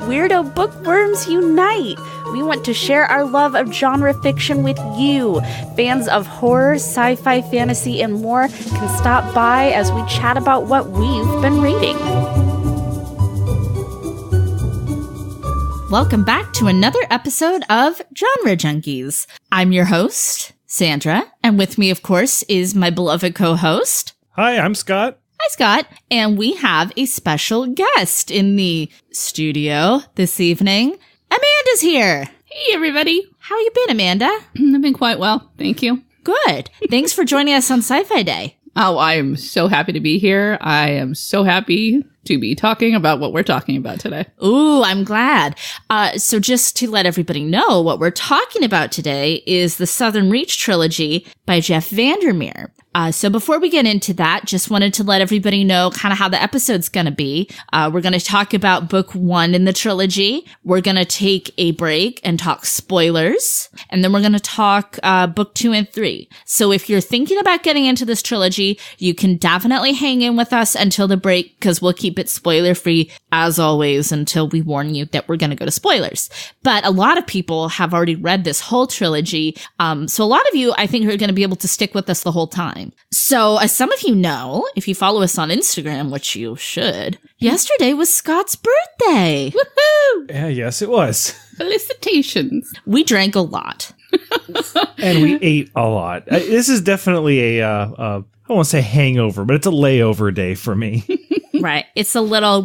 weirdo bookworms unite. We want to share our love of genre fiction with you. Fans of horror, sci-fi, fantasy, and more can stop by as we chat about what we've been reading. Welcome back to another episode of Genre Junkies. I'm your host, Sandra, and with me, of course, is my beloved co-host. Hi, I'm Scott. Hi, Scott. And we have a special guest in the studio this evening. Amanda's here. Hey, everybody. How you been, Amanda? I've been quite well. Thank you. Good. Thanks for joining us on Sci-Fi Day. Oh, I am so happy to be here. I am so happy to be talking about what we're talking about today. Ooh, I'm glad. So just to let everybody know, what we're talking about today is the Southern Reach Trilogy by Jeff Vandermeer. So before we get into that, just wanted to let everybody know kind of how the episode's going to be. We're going to talk about book 1 in the trilogy. We're going to take a break and talk spoilers. And then we're going to talk book 2 and 3. So if you're thinking about getting into this trilogy, you can definitely hang in with us until the break because we'll keep it spoiler free as always until we warn you that we're going to go to spoilers. But a lot of people have already read this whole trilogy. So a lot of you, I think, are going to be able to stick with us the whole time. So, as some of you know, if you follow us on Instagram, which you should, yesterday was Scott's birthday. Woohoo! Yeah, yes, it was. Felicitations. We drank a lot. And we ate a lot. This is definitely I won't say hangover, but it's a layover day for me. Right. We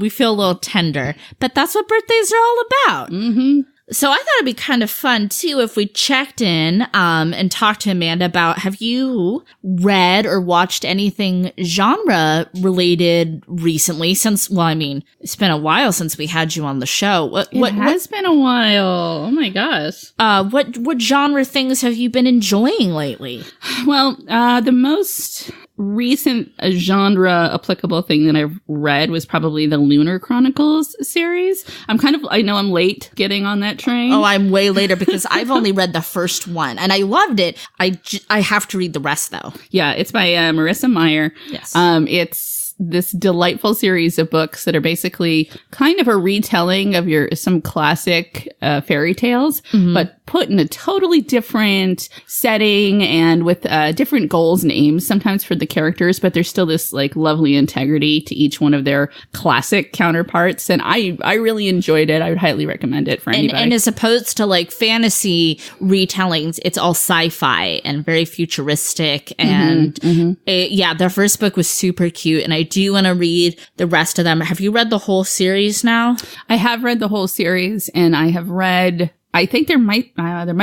feel a little tender, but that's what birthdays are all about. Mm-hmm. So I thought it'd be kind of fun, too, if we checked in and talked to Amanda about, have you read or watched anything genre-related recently? Since, well, I mean, it's been a while since we had you on the show. It has been a while. Oh, my gosh. What genre things have you been enjoying lately? Well, the most recent genre applicable thing that I've read was probably the Lunar Chronicles series. I know I'm late getting on that train. Oh, I'm way later because I've only read the first one and I loved it. I have to read the rest though. Yeah, it's by Marissa Meyer. Yes. It's this delightful series of books that are basically kind of a retelling of some classic fairy tales, but put in a totally different setting and with different goals and aims sometimes for the characters, but there's still this like lovely integrity to each one of their classic counterparts. And I really enjoyed it. I would highly recommend it for anybody. And as opposed to like fantasy retellings, it's all sci-fi and very futuristic. And the first book was super cute. And I do want to read the rest of them. Have you read the whole series now? I have read the whole series, and I have read, I think there might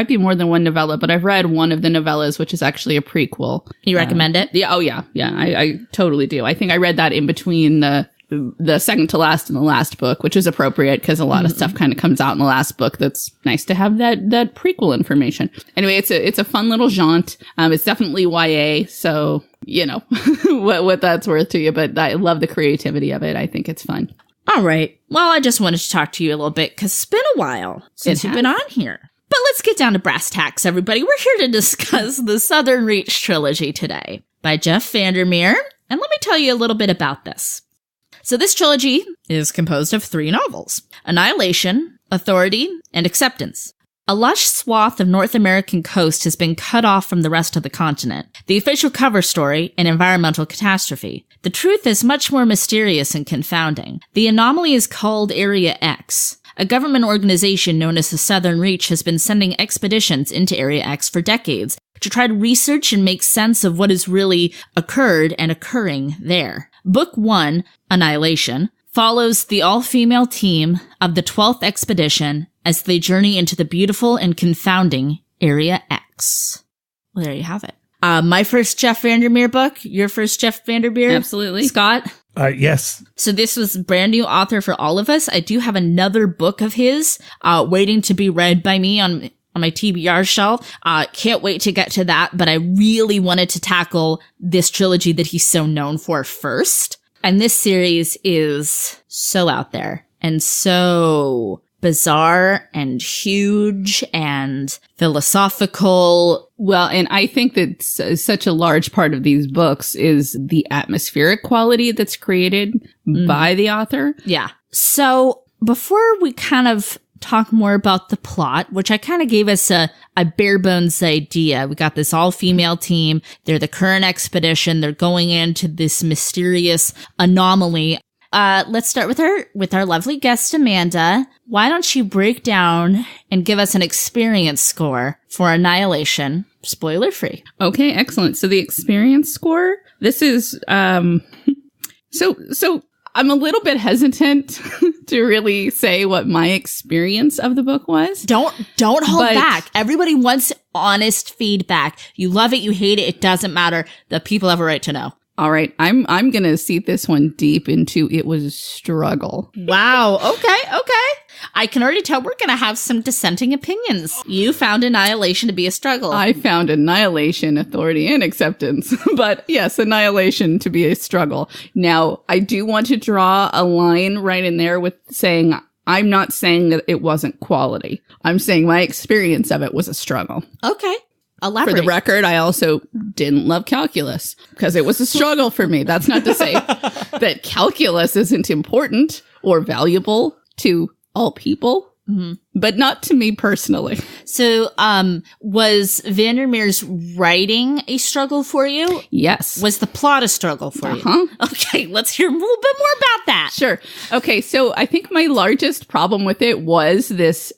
be more than one novella, but I've read one of the novellas, which is actually a prequel. You recommend it? Yeah. Oh, yeah. Yeah, I totally do. I think I read that in between the second to last and the last book, which is appropriate because a lot of stuff kind of comes out in the last book. That's nice to have that prequel information. Anyway, it's a fun little jaunt. It's definitely YA, so you know what that's worth to you. But I love the creativity of it. I think it's fun. All right. Well, I just wanted to talk to you a little bit because it's been a while since you've been on here. But let's get down to brass tacks, everybody. We're here to discuss the Southern Reach Trilogy today by Jeff Vandermeer. And let me tell you a little bit about this. So this trilogy is composed of 3 novels: Annihilation, Authority, and Acceptance. A lush swath of North American coast has been cut off from the rest of the continent. The official cover story, an environmental catastrophe. The truth is much more mysterious and confounding. The anomaly is called Area X. A government organization known as the Southern Reach has been sending expeditions into Area X for decades to try to research and make sense of what has really occurred and occurring there. Book 1, Annihilation, follows the all-female team of the 12th expedition as they journey into the beautiful and confounding Area X. Well, there you have it. My first Jeff Vandermeer book, your first Jeff Vandermeer? Absolutely. Scott? Yes. So this was brand new author for all of us. I do have another book of his waiting to be read by me on my TBR shelf. Can't wait to get to that, but I really wanted to tackle this trilogy that he's so known for first. And this series is so out there and so bizarre and huge and philosophical. Well, and I think that such a large part of these books is the atmospheric quality that's created by the author. Yeah. So before we kind of talk more about the plot, which I kind of gave us a bare bones idea. We got this all-female team. They're the current expedition. They're going into this mysterious anomaly. Let's start with our lovely guest, Amanda. Why don't you break down and give us an experience score for Annihilation, spoiler-free? Okay, excellent. So the experience score, this is, so I'm a little bit hesitant to really say what my experience of the book was. Don't hold back. Everybody wants honest feedback. You love it, you hate it, it doesn't matter. The people have a right to know. All right, I'm going to seat this one deep into it was a struggle. Wow. Okay. I can already tell we're going to have some dissenting opinions. You found Annihilation to be a struggle. I found Annihilation, Authority, and Acceptance. But yes, Annihilation to be a struggle. Now, I do want to draw a line right in there with saying, I'm not saying that it wasn't quality. I'm saying my experience of it was a struggle. Okay. Elaborate. For the record, I also didn't love calculus because it was a struggle for me. That's not to say that calculus isn't important or valuable to all people, but not to me personally. So, was Vandermeer's writing a struggle for you? Yes. Was the plot a struggle for you? Okay, let's hear a little bit more about that. Sure. Okay, so I think my largest problem with it was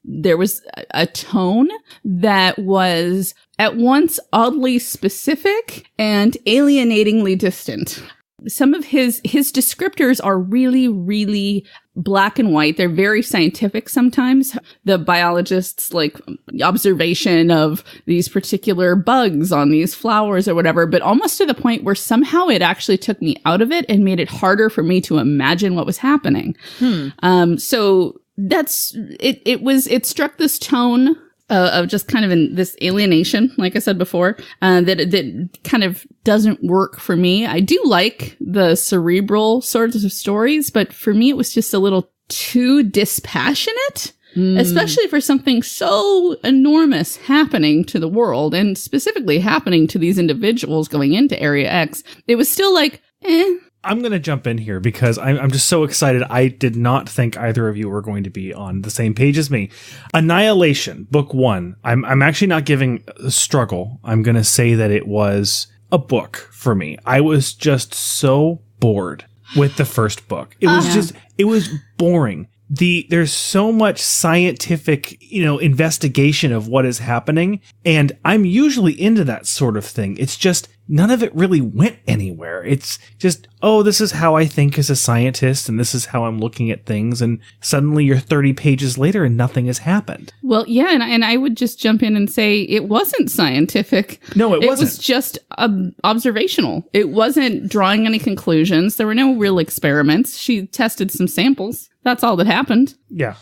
there was a tone that was at once oddly specific and alienatingly distant. Some of his descriptors are really, really black and white. They're very scientific sometimes. The biologists like observation of these particular bugs on these flowers or whatever, but almost to the point where somehow it actually took me out of it and made it harder for me to imagine what was happening. So that's it. It struck this tone of just kind of in this alienation, like I said before, that kind of doesn't work for me. I do like the cerebral sorts of stories, but for me, it was just a little too dispassionate, especially for something so enormous happening to the world and specifically happening to these individuals going into Area X. It was still like, I'm going to jump in here because I'm just so excited. I did not think either of you were going to be on the same page as me. Annihilation, book 1. I'm actually not giving a struggle. I'm going to say that it was a book for me. I was just so bored with the first book. It was it was boring. There's so much scientific, investigation of what is happening. And I'm usually into that sort of thing. It's just none of it really went anywhere. It's just, this is how I think as a scientist, and this is how I'm looking at things. And suddenly you're 30 pages later and nothing has happened. Well, yeah. And I would just jump in and say it wasn't scientific. No, it wasn't. It was just observational. It wasn't drawing any conclusions. There were no real experiments. She tested some samples. That's all that happened. Yeah.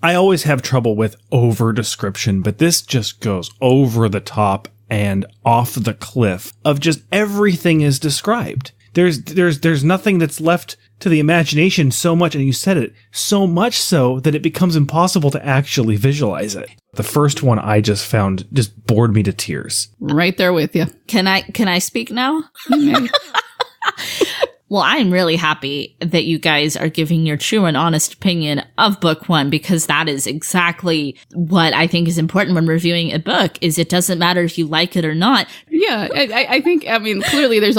I always have trouble with over description, but this just goes over the top and off the cliff of just everything is described. There's nothing that's left to the imagination so much, and you said it, so much so that it becomes impossible to actually visualize it. The first one I just found just bored me to tears. Right there with you. Can I speak now? Well, I'm really happy that you guys are giving your true and honest opinion of book 1, because that is exactly what I think is important when reviewing a book. Is it doesn't matter if you like it or not. Yeah, I think clearly there's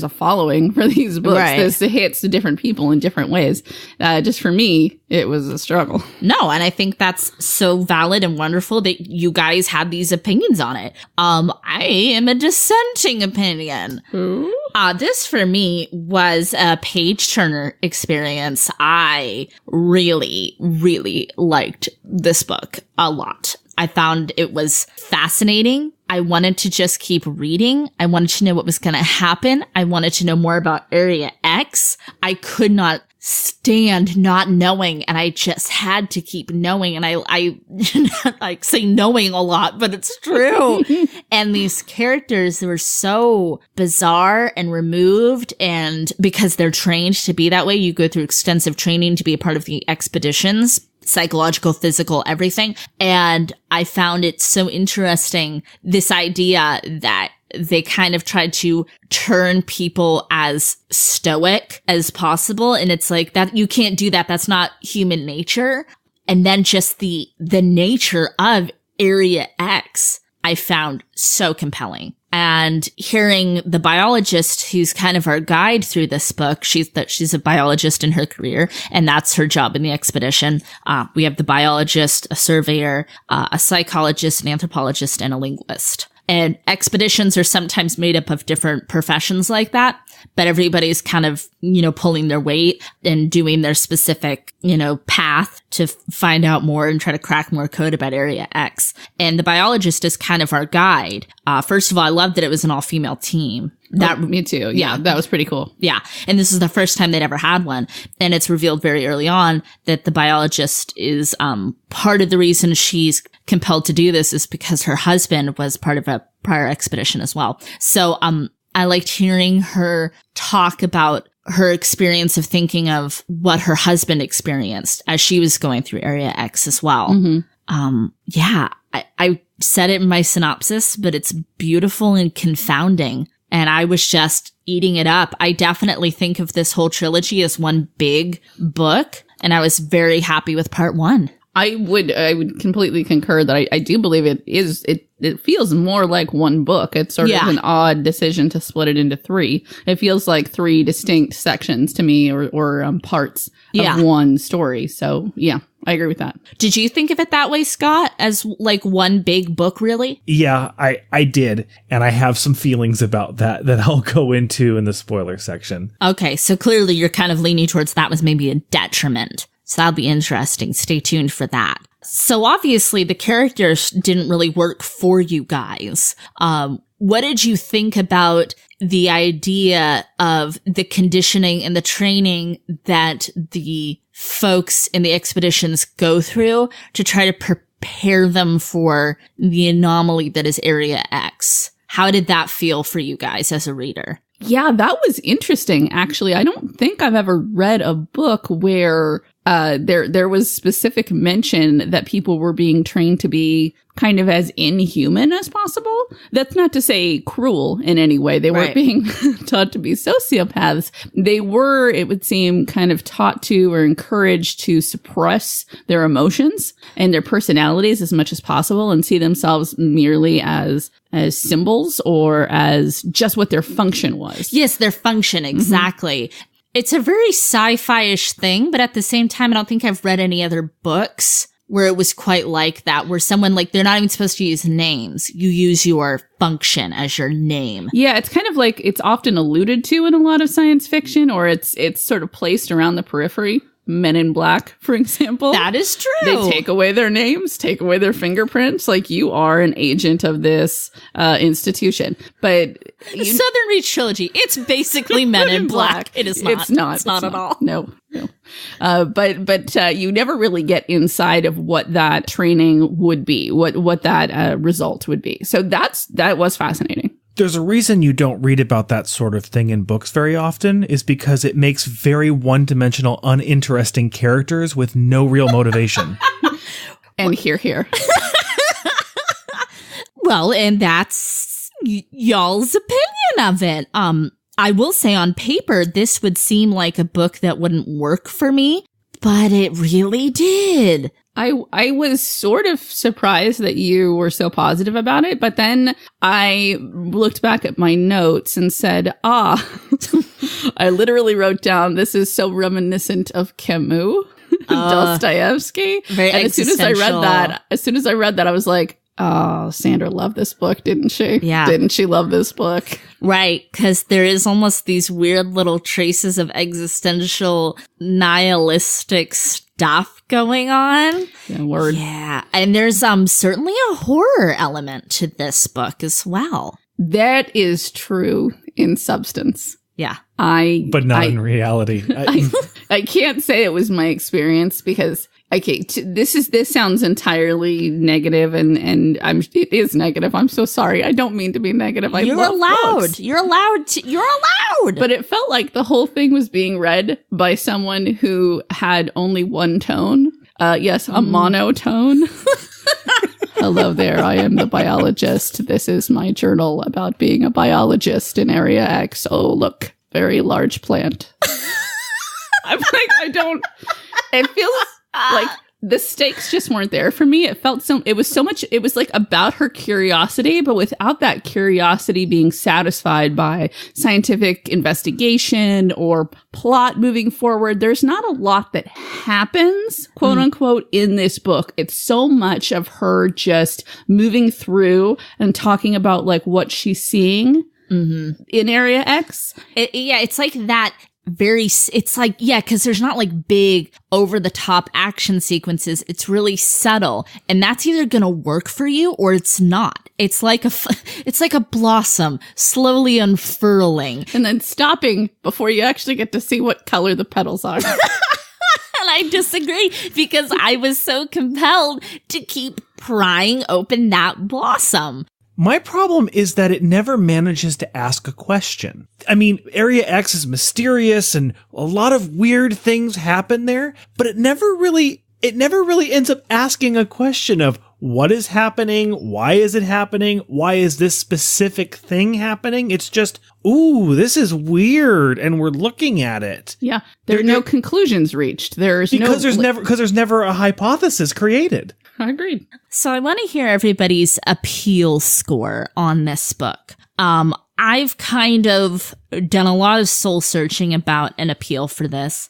a following for these books. Right. This hits different people in different ways. Just for me, it was a struggle. No, and I think that's so valid and wonderful that you guys had these opinions on it. I am a dissenting opinion. Ooh. This for me was a page turner experience. I really, really liked this book a lot. I found it was fascinating. I wanted to just keep reading. I wanted to know what was going to happen. I wanted to know more about Area X. I could not stand not knowing, and I just had to keep knowing. And I like say knowing a lot, but it's true. And these characters were so bizarre and removed, and because they're trained to be that way, you go through extensive training to be a part of the expeditions. Psychological, physical, everything. And I found it so interesting, this idea that they kind of tried to turn people as stoic as possible. And it's like that, you can't do that. That's not human nature. And then just the nature of Area X, I found so compelling. And hearing the biologist who's kind of our guide through this book, she's a biologist in her career, and that's her job in the expedition. We have the biologist, a surveyor, a psychologist, an anthropologist, and a linguist. And expeditions are sometimes made up of different professions like that, but everybody's kind of, pulling their weight and doing their specific, path to find out more and try to crack more code about Area X. And the biologist is kind of our guide. First of all, I love that it was an all-female team. Me too. Yeah, that was pretty cool. Yeah. And this is the first time they'd ever had one. And it's revealed very early on that the biologist is part of the reason she's compelled to do this is because her husband was part of a prior expedition as well. So I liked hearing her talk about her experience of thinking of what her husband experienced as she was going through Area X as well. Mm-hmm. I said it in my synopsis, but it's beautiful and confounding. And I was just eating it up. I definitely think of this whole trilogy as one big book, and I was very happy with part 1. I would completely concur that I do believe it feels more like one book. It's sort of an odd decision to split it into 3. It feels like 3 distinct sections to me or parts of one story. So yeah, I agree with that. Did you think of it that way, Scott, as like one big book, really? Yeah, I did. And I have some feelings about that I'll go into in the spoiler section. Okay, so clearly you're kind of leaning towards that was maybe a detriment. So that'll be interesting. Stay tuned for that. So obviously the characters didn't really work for you guys. What did you think about the idea of the conditioning and the training that the folks in the expeditions go through to try to prepare them for the anomaly that is Area X? How did that feel for you guys as a reader? Yeah, that was interesting, actually. I don't think I've ever read a book where there was specific mention that people were being trained to be kind of as inhuman as possible. That's not to say cruel in any way. They weren't being taught to be sociopaths. They were, it would seem, kind of taught to or encouraged to suppress their emotions and their personalities as much as possible and see themselves merely as symbols or as just what their function was. Yes, their function, exactly. Mm-hmm. It's a very sci-fi-ish thing, but at the same time, I don't think I've read any other books where it was quite like that, where someone, like, they're not even supposed to use names. You use your function as your name. Yeah, it's kind of like it's often alluded to in a lot of science fiction, or it's sort of placed around the periphery. Men in Black, for example. That is true. They take away their names, take away their fingerprints. Like, you are an agent of this institution. But the Southern Reach trilogy, it's basically Men in Black. It is not. It's not at all. No. But you never really get inside of what that training would be, what that result would be. So that was fascinating. There's a reason you don't read about that sort of thing in books very often is because it makes very one-dimensional, uninteresting characters with no real motivation. And here. Well, and that's y'all's opinion of it. I will say on paper, this would seem like a book that wouldn't work for me, but it really did. I was sort of surprised that you were so positive about it, but then I looked back at my notes and said, I literally wrote down, this is so reminiscent of Camus, Dostoevsky. Very and existential. as soon as I read that, I was like, oh, Sandra loved this book, didn't she? Yeah. Didn't she love this book? Right, because there is almost these weird little traces of existential, nihilistic stuff going on. Yeah, word. Yeah, and there's certainly a horror element to this book as well. That is true in substance. Yeah. But not in reality. I can't say it was my experience because this sounds entirely negative and it is negative. I'm so sorry. I don't mean to be negative. You're allowed. You're allowed. But it felt like the whole thing was being read by someone who had only one tone. Yes, a monotone. Hello there, I am the biologist. This is my journal about being a biologist in Area X. Oh, look, very large plant. I'm like, it feels like the stakes just weren't there for me. It was like about her curiosity, but without that curiosity being satisfied by scientific investigation or plot moving forward. There's not a lot that happens, quote unquote, in this book. It's so much of her just moving through and talking about like what she's seeing in Area X. It's like that. Because there's not like big over the top action sequences. It's really subtle, and that's either going to work for you or it's not. It's like a blossom slowly unfurling and then stopping before you actually get to see what color the petals are. And I disagree, because I was so compelled to keep prying open that blossom. My problem is that it never manages to ask a question. I mean, Area X is mysterious and a lot of weird things happen there, but it never really ends up asking a question of what is happening, why is it happening, why is this specific thing happening? It's just, ooh, this is weird, and we're looking at it. Yeah, there are no conclusions reached. There's never a hypothesis created. I agreed. So I want to hear everybody's appeal score on this book. I've kind of done a lot of soul searching about an appeal for this,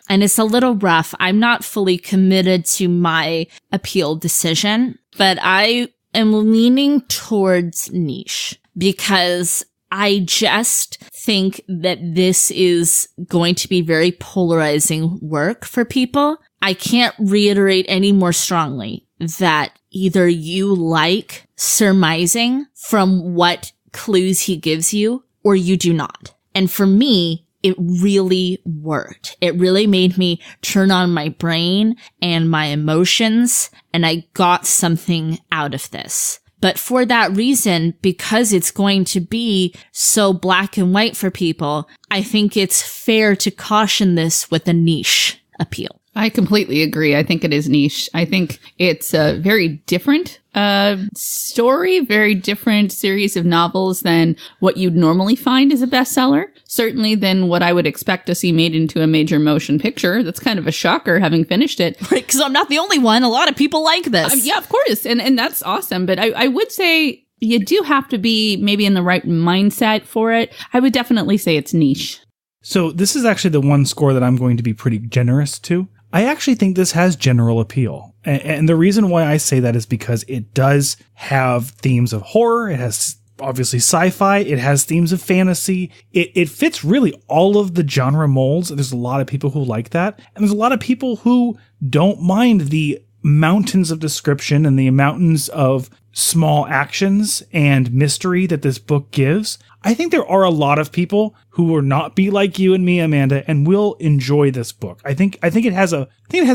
and it's a little rough. I'm not fully committed to my appeal decision, but I am leaning towards niche, because I just think that this is going to be very polarizing work for people. I can't reiterate any more strongly that either you like surmising from what clues he gives you, or you do not. And for me, it really worked. It really made me turn on my brain and my emotions, and I got something out of this. But for that reason, because it's going to be so black and white for people, I think it's fair to caution this with a niche appeal. I completely agree. I think it is niche. I think it's a very different story, very different series of novels than what you'd normally find as a bestseller. Certainly than what I would expect to see made into a major motion picture. That's kind of a shocker, having finished it. Right, because I'm not the only one. A lot of people like this. Yeah, of course. And that's awesome. But I would say you do have to be maybe in the right mindset for it. I would definitely say it's niche. So this is actually the one score that I'm going to be pretty generous to. I actually think this has general appeal. And the reason why I say that is because it does have themes of horror. It has obviously sci-fi. It has themes of fantasy. It fits really all of the genre molds. There's a lot of people who like that. And there's a lot of people who don't mind the mountains of description and the mountains of small actions and mystery that this book gives. I think there are a lot of people who will not be like you and me, Amanda, and will enjoy this book. I think it has a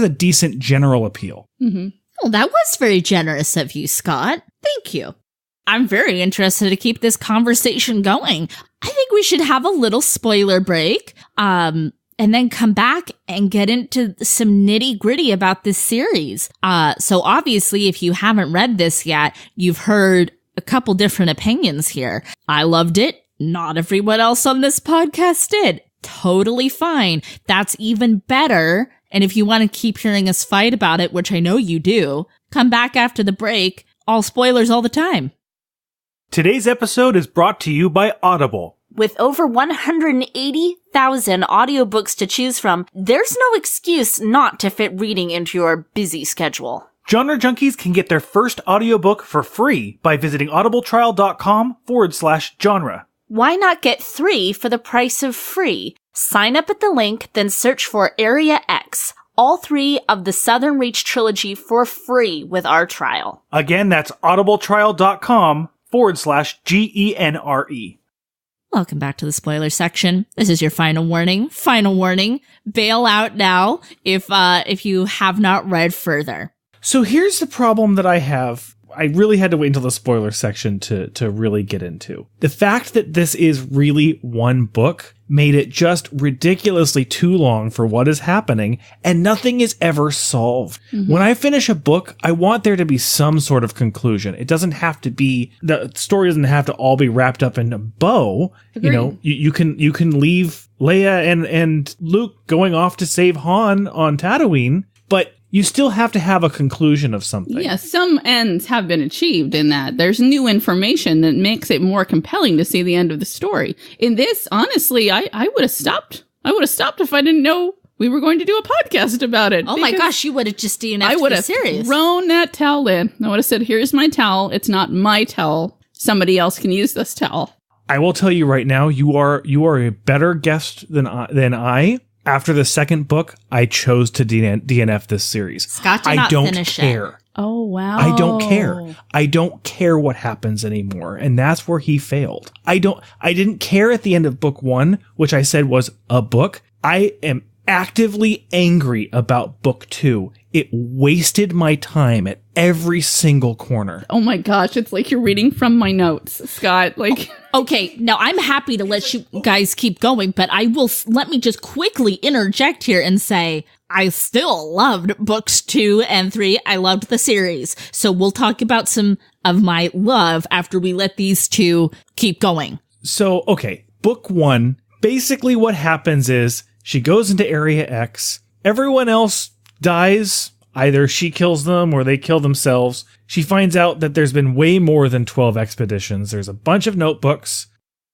decent general appeal. Mm-hmm. Well, that was very generous of you, Scott. Thank you. I'm very interested to keep this conversation going. I think we should have a little spoiler break, and then come back and get into some nitty gritty about this series. So obviously, if you haven't read this yet, you've heard a couple different opinions here. I loved it. Not everyone else on this podcast did. Totally fine. That's even better. And if you want to keep hearing us fight about it, which I know you do, come back after the break. All spoilers all the time. Today's episode is brought to you by Audible. With over 180,000 audiobooks to choose from, there's no excuse not to fit reading into your busy schedule. Genre Junkies can get their first audiobook for free by visiting audibletrial.com/genre. Why not get 3 for the price of free? Sign up at the link, then search for Area X, all 3 of the Southern Reach trilogy for free with our trial. Again, that's audibletrial.com/GENRE. Welcome back to the spoiler section. This is your final warning. Final warning. Bail out now if you have not read further. So here's the problem that I have. I really had to wait until the spoiler section to really get into. The fact that this is really one book made it just ridiculously too long for what is happening, and nothing is ever solved. When I finish a book, I want there to be some sort of conclusion. It doesn't have to be, the story doesn't have to all be wrapped up in a bow. Agreed. You know, you can leave Leia and Luke going off to save Han on Tatooine, but you still have to have a conclusion of something. Yeah, some ends have been achieved in that. There's new information that makes it more compelling to see the end of the story. In this, honestly, I would have stopped. I would have stopped if I didn't know we were going to do a podcast about it. Oh my gosh, you would have just DNF'd I would have series. thrown that towel in. I would have said, here's my towel. It's not my towel. Somebody else can use this towel. I will tell you right now, you are a better guest than I. After the second book, I chose to DNF this series. Scott did I not don't finish care. it. Oh, wow. I don't care. I don't care what happens anymore. And that's where he failed. I didn't care at the end of book 1, which I said was a book. I am actively angry about book 2. It wasted my time at every single corner. Oh my gosh, it's like you're reading from my notes, Scott. Like, okay, now I'm happy to let you guys keep going, but let me just quickly interject here and say, I still loved books 2 and 3. I loved the series. So we'll talk about some of my love after we let these two keep going. So, okay, book 1, basically what happens is she goes into Area X. Everyone else dies. Either she kills them or they kill themselves. She finds out that there's been way more than 12 expeditions. There's a bunch of notebooks.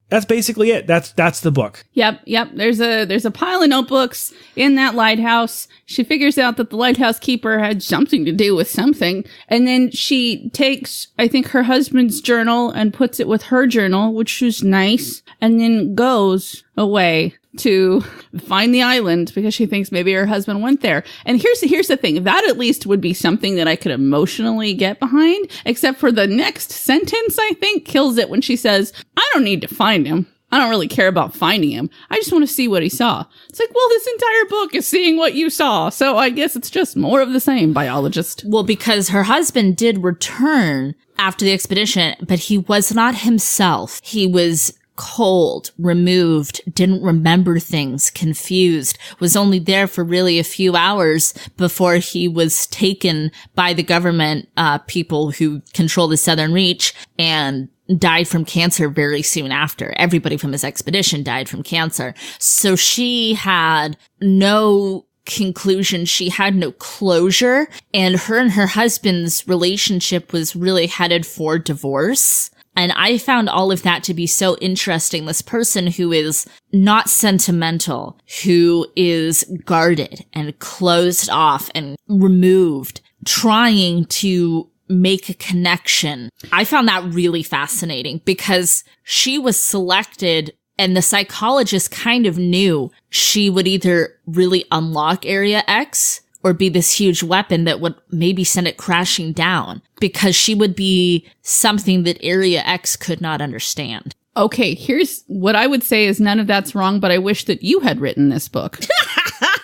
That's basically it. That's the book. Yep. There's a pile of notebooks in that lighthouse. She figures out that the lighthouse keeper had something to do with something. And then she takes, I think, her husband's journal and puts it with her journal, which was nice, and then goes away to find the island because she thinks maybe her husband went there. And here's the thing. That at least would be something that I could emotionally get behind, except for the next sentence, I think, kills it when she says, I don't need to find him. I don't really care about finding him. I just want to see what he saw. It's like, well, this entire book is seeing what you saw. So I guess it's just more of the same, biologist. Well, because her husband did return after the expedition, but he was not himself. He was cold, removed, didn't remember things, confused, was only there for really a few hours before he was taken by the government, people who control the Southern Reach, and died from cancer very soon after. Everybody from his expedition died from cancer. So she had no conclusion. She had no closure, and her husband's relationship was really headed for divorce. And I found all of that to be so interesting. This person who is not sentimental, who is guarded and closed off and removed, trying to make a connection. I found that really fascinating because she was selected and the psychologist kind of knew she would either really unlock Area X or be this huge weapon that would maybe send it crashing down, because she would be something that Area X could not understand. Okay, here's what I would say is none of that's wrong, but I wish that you had written this book.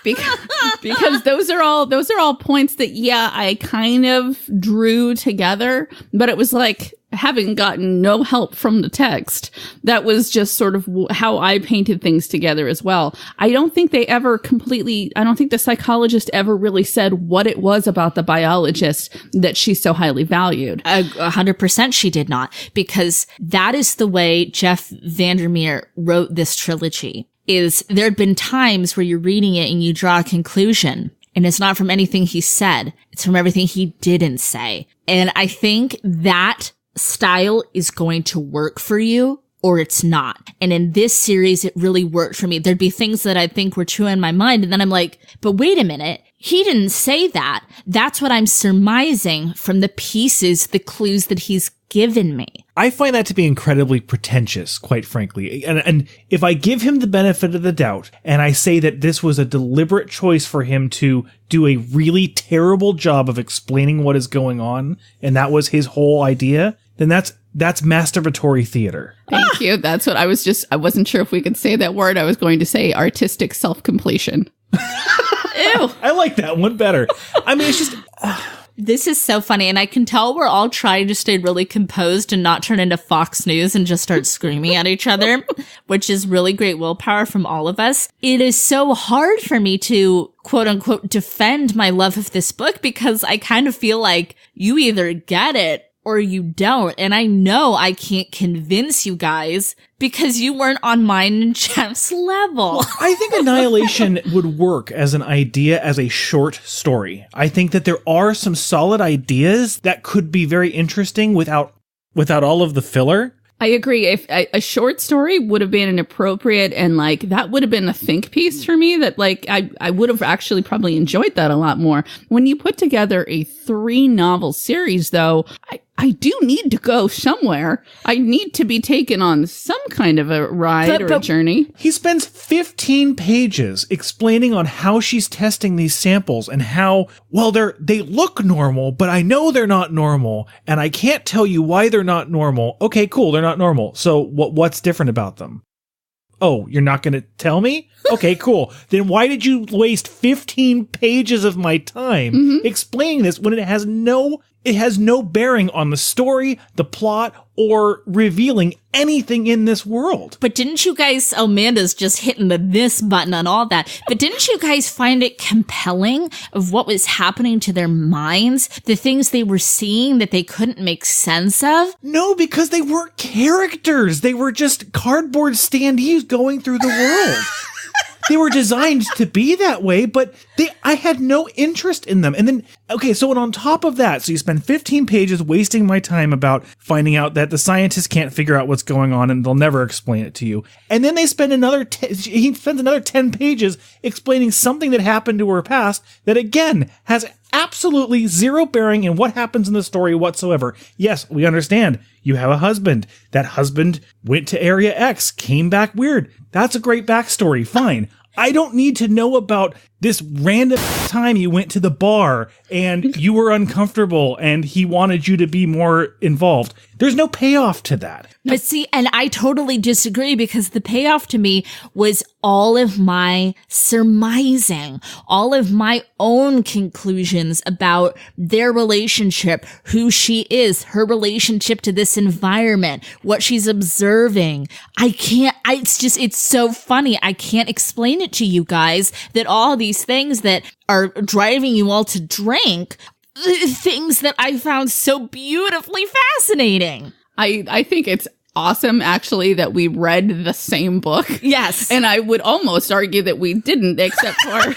because those are all points that, yeah, I kind of drew together, but it was like having gotten no help from the text. That was just sort of how I painted things together as well. I don't think the psychologist ever really said what it was about the biologist that she so highly valued. 100% she did not, because that is the way Jeff Vandermeer wrote this trilogy. Is there had been times where you're reading it and you draw a conclusion, and it's not from anything he said. It's from everything he didn't say. And I think that style is going to work for you or it's not. And in this series, it really worked for me. There'd be things that I think were true in my mind. And then I'm like, but wait a minute. He didn't say that. That's what I'm surmising from the pieces, the clues that he's given me. I find that to be incredibly pretentious, quite frankly. And if I give him the benefit of the doubt and I say that this was a deliberate choice for him to do a really terrible job of explaining what is going on, and that was his whole idea, then that's masturbatory theater. Thank you. That's what I wasn't sure if we could say that word. I was going to say artistic self-completion. Ew. I like that one better. I mean, it's just... This is so funny, and I can tell we're all trying to stay really composed and not turn into Fox News and just start screaming at each other, which is really great willpower from all of us. It is so hard for me to, quote unquote, defend my love of this book because I kind of feel like you either get it or you don't. And I know I can't convince you guys because you weren't on mine and Jeff's level. Well, I think Annihilation would work as an idea, as a short story. I think that there are some solid ideas that could be very interesting without all of the filler. I agree. If a short story would have been an appropriate and like that would have been a think piece for me that like I would have actually probably enjoyed that a lot more. When you put together a 3-novel series, though, I do need to go somewhere. I need to be taken on some kind of a ride or a journey. He spends 15 pages explaining on how she's testing these samples and how, well, they look normal, but I know they're not normal, and I can't tell you why they're not normal. Okay, cool, they're not normal. So what's different about them? Oh, you're not going to tell me? Okay, cool. Then why did you waste 15 pages of my time explaining this when it has no bearing on the story, the plot, or revealing anything in this world? But didn't you guys, Amanda's just hitting the this button on all that, but didn't you guys find it compelling of what was happening to their minds, the things they were seeing that they couldn't make sense of? No, because they weren't characters. They were just cardboard standees going through the world. They were designed to be that way, but I had no interest in them. And then, okay, so on top of that, so you spend 15 pages wasting my time about finding out that the scientists can't figure out what's going on and they'll never explain it to you. And then he spends another 10 pages explaining something that happened to her past that, again, has absolutely zero bearing in what happens in the story whatsoever. Yes, we understand. You have a husband. That husband went to Area X, came back weird. That's a great backstory. Fine. I don't need to know about this random time you went to the bar and you were uncomfortable and he wanted you to be more involved. There's no payoff to that. But see, and I totally disagree because the payoff to me was all of my surmising, all of my own conclusions about their relationship, who she is, her relationship to this environment, what she's observing. It's so funny. I can't explain it to you guys that all these things that are driving you all to drink, things that I found so beautifully fascinating. I think it's awesome, actually, that we read the same book. Yes. And I would almost argue that we didn't, except for,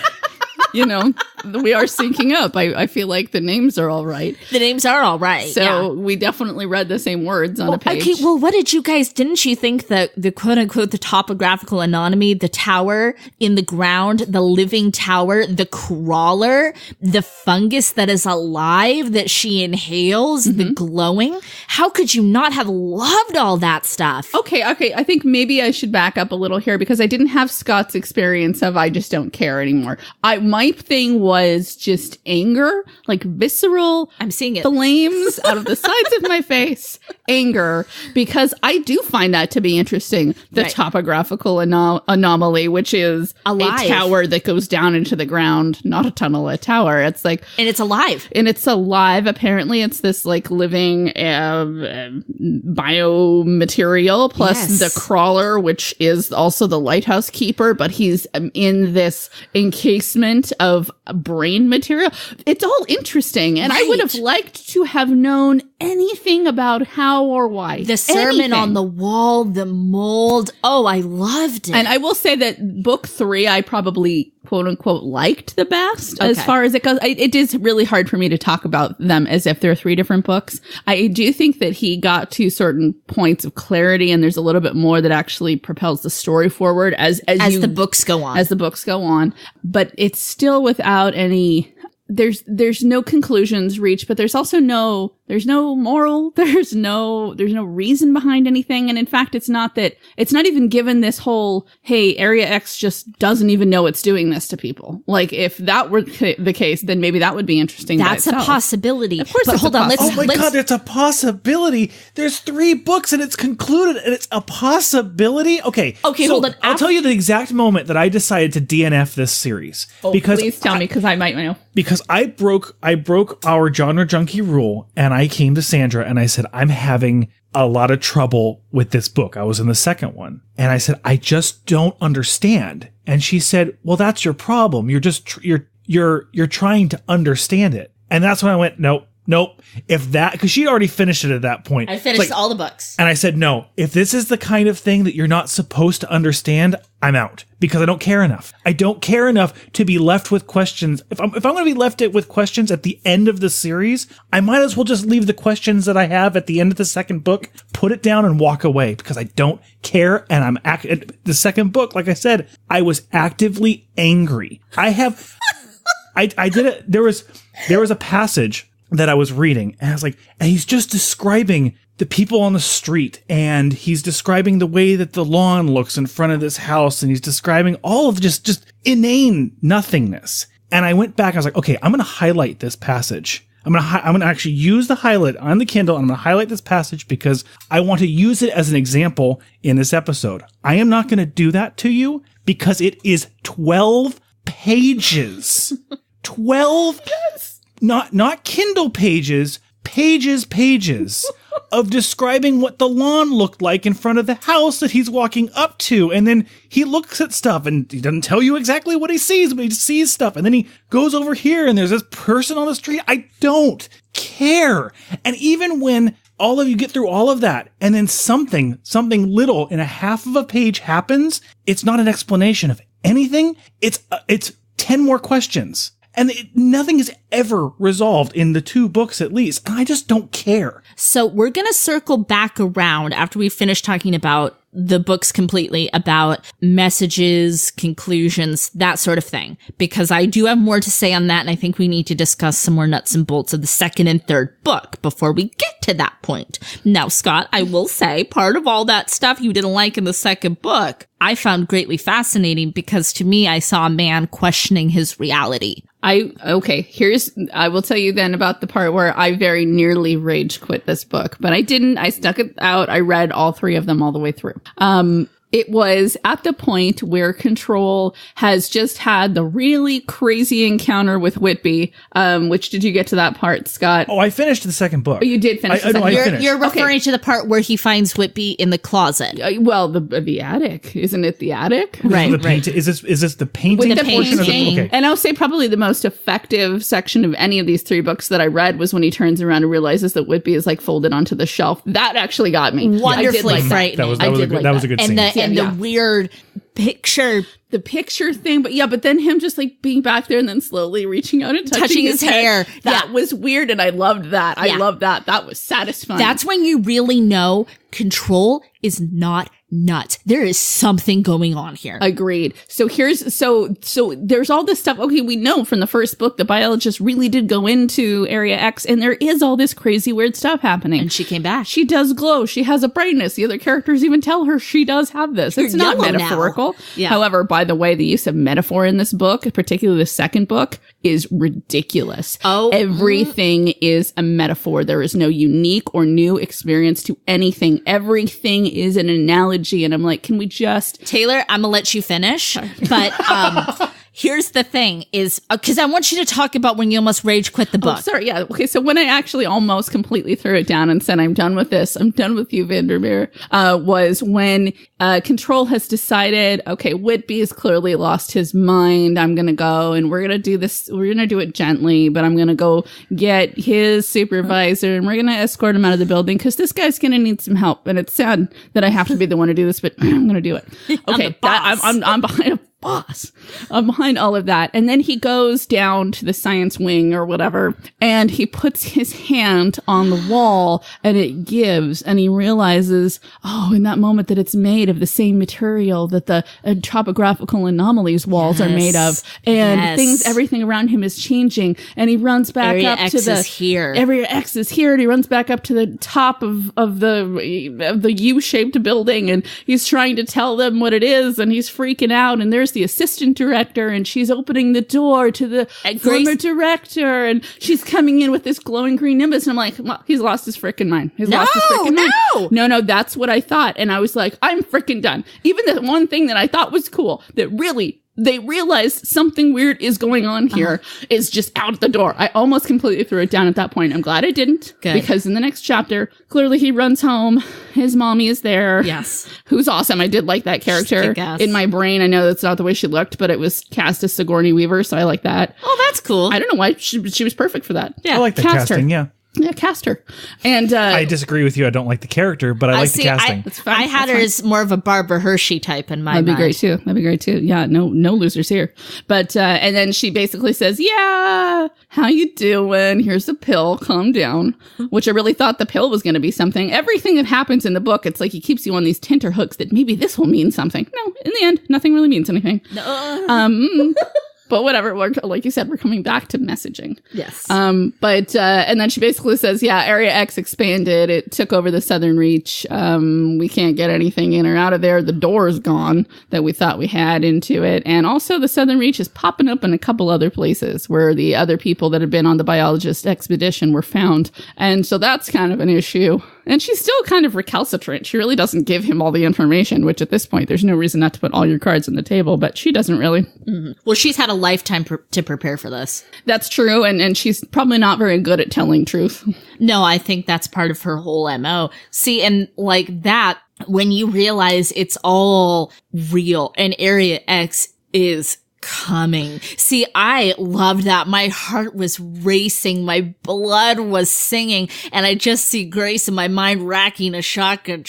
we are syncing up. I feel like the names are all right. The names are all right. So we definitely read the same words on a page. Okay, well, didn't you think that the quote unquote, the topographical anatomy, the tower in the ground, the living tower, the crawler, the fungus that is alive that she inhales, the glowing? How could you not have loved all that stuff? Okay. I think maybe I should back up a little here because I didn't have Scott's experience of I just don't care anymore. My thing was just anger, like visceral. I'm seeing it. Flames out of the sides of my face. Anger, because I do find that to be interesting. The topographical anomaly, which is alive. A tower that goes down into the ground, not a tunnel, a tower. It's like, and it's alive. Apparently, it's this like living biomaterial plus the crawler, which is also the lighthouse keeper, but he's in this encasement of brain material. It's all interesting, and I would have liked to have known anything about how or why. The sermon on the wall, the mold. Oh, I loved it. And I will say that book 3, I probably quote unquote liked the best as far as it goes. It is really hard for me to talk about them as if they're 3 different books. I do think that he got to certain points of clarity, and there's a little bit more that actually propels the story forward as the books go on. As the books go on, but it's still without any. There's no conclusions reached, but there's also no There's no moral. There's no reason behind anything. And in fact, it's not even given this whole, hey, Area X just doesn't even know it's doing this to people. Like, if that were the case, then maybe that would be interesting. That's a possibility. Of course, but hold on. Oh my God, it's a possibility. There's 3 books and it's concluded and it's a possibility. Okay, so hold on. I'll tell you the exact moment that I decided to DNF this series. Because please tell me, because I might know. Because I broke our genre junkie rule, and I came to Sandra and I said, I'm having a lot of trouble with this book. I was in the second one. And I said, I just don't understand. And she said, well, that's your problem. You're just, you're trying to understand it. And that's when I went, nope. If that, because she'd already finished it at that point. I finished all the books. And I said, no, if this is the kind of thing that you're not supposed to understand, I'm out, because I don't care enough. I don't care enough to be left with questions. If I'm going to be left with questions at the end of the series, I might as well just leave the questions that I have at the end of the second book, put it down and walk away, because I don't care. And the second book, like I said, I was actively angry. I did it. There was a passage that I was reading, and I was like, and he's just describing the people on the street, and he's describing the way that the lawn looks in front of this house, and he's describing all of just inane nothingness. And I went back, I was like, okay, I'm going to highlight this passage. I'm going to actually use the highlight on the Kindle, and I'm going to highlight this passage because I want to use it as an example in this episode. I am not going to do that to you because it is 12 pages. 12 Yes. Not Kindle pages of describing what the lawn looked like in front of the house that he's walking up to. And then he looks at stuff and he doesn't tell you exactly what he sees, but he sees stuff. And then he goes over here and there's this person on the street. I don't care. And even when all of you get through all of that and then something little in a half of a page happens, it's not an explanation of anything. It's 10 more questions. And nothing is ever resolved in the 2 books, at least. And I just don't care. So we're going to circle back around after we finish talking about the books completely, about messages, conclusions, that sort of thing, because I do have more to say on that. And I think we need to discuss some more nuts and bolts of the second and third book before we get to that point. Now, Scott, I will say part of all that stuff you didn't like in the second book, I found greatly fascinating, because to me, I saw a man questioning his reality. I will tell you then about the part where I very nearly rage quit this book, but I didn't. I stuck it out. I read all 3 of them all the way through. It was at the point where Control has just had the really crazy encounter with Whitby. Which, did you get to that part, Scott? Oh, I finished the second book. Oh, you did finish the second book. You're referring to the part where he finds Whitby in the closet. Well, the attic. Isn't it the attic? Right. Is this the painting portion of the book? Okay. And I'll say probably the most effective section of any of these 3 books that I read was when he turns around and realizes that Whitby is like folded onto the shelf. That actually got me. Wonderfully frightening. That was a good scene. And the weird picture. The picture thing, but then him just like being back there and then slowly reaching out and touching his hair. That was weird, and I loved that. I loved that. That was satisfying. That's when you really know Control is not nuts. There is something going on here. Agreed. So there's all this stuff. Okay, we know from the first book the biologist really did go into Area X, and there is all this crazy weird stuff happening. And she came back. She does glow. She has a brightness. The other characters even tell her she does have this. It's not metaphorical. Yeah. However, by the way, the use of metaphor in this book, particularly the second book, is ridiculous. Oh, everything is a metaphor. There is no unique or new experience to anything. Everything is an analogy. And I'm like, can we just... Taylor, I'm gonna let you finish. But here's the thing is, because I want you to talk about when you almost rage quit the book. Oh, sorry. Yeah. Okay. So when I actually almost completely threw it down and said, I'm done with this, I'm done with you, Vandermeer, was when Control has decided, okay, Whitby has clearly lost his mind. I'm going to go and we're going to do this. We're going to do it gently, but I'm going to go get his supervisor and we're going to escort him out of the building because this guy's going to need some help. And it's sad that I have to be the one to do this, but I'm going to do it. Okay. I'm behind a boss behind all of that. And then he goes down to the science wing or whatever, and he puts his hand on the wall and it gives, and he realizes, in that moment that it's made of the same material that the topographical anomalies walls are made of. And everything around him is changing. And he runs back Area up X to the is here. Area X is here, and he runs back up to the top of the U-shaped building, and he's trying to tell them what it is, and he's freaking out. And there's the assistant director, and she's opening the door to the former director, and she's coming in with this glowing green nimbus. And I'm like, well, he's lost his freaking mind. No, that's what I thought. And I was like, I'm freaking done. Even the one thing that I thought was cool, that really they realized something weird is going on here, is just out the door. I almost completely threw it down at that point. I'm glad I didn't. Good. Because in the next chapter, clearly he runs home. His mommy is there. Yes. Who's awesome. I did like that character. In my brain, I know that's not the way she looked, but it was cast as Sigourney Weaver, so I like that. Oh, that's cool. I don't know why. She was perfect for that. Yeah. I like the casting, yeah. Yeah, cast her. And I disagree with you. I don't like the character, but I like the casting. I had her as more of a Barbara Hershey type in my mind. That'd be great too. Yeah, no losers here. But and then she basically says, "Yeah, how you doing? Here's a pill. Calm down." Which I really thought the pill was going to be something. Everything that happens in the book, it's like he keeps you on these tenterhooks that maybe this will mean something. No, in the end, nothing really means anything. No. But whatever, like you said, we're coming back to messaging. Yes. But and then she basically says, yeah, Area X expanded. It took over the Southern Reach. We can't get anything in or out of there. The door's gone that we thought we had into it. And also the Southern Reach is popping up in a couple other places where the other people that had been on the biologist expedition were found. And so that's kind of an issue. And she's still kind of recalcitrant. She really doesn't give him all the information, which at this point, there's no reason not to put all your cards on the table, but she doesn't really. Mm-hmm. Well, she's had a lifetime to prepare for this. That's true. And she's probably not very good at telling truth. No, I think that's part of her whole MO. See, and like that, when you realize it's all real and Area X is coming. See, I loved that. My heart was racing. My blood was singing. And I just see Grace in my mind racking a shotgun.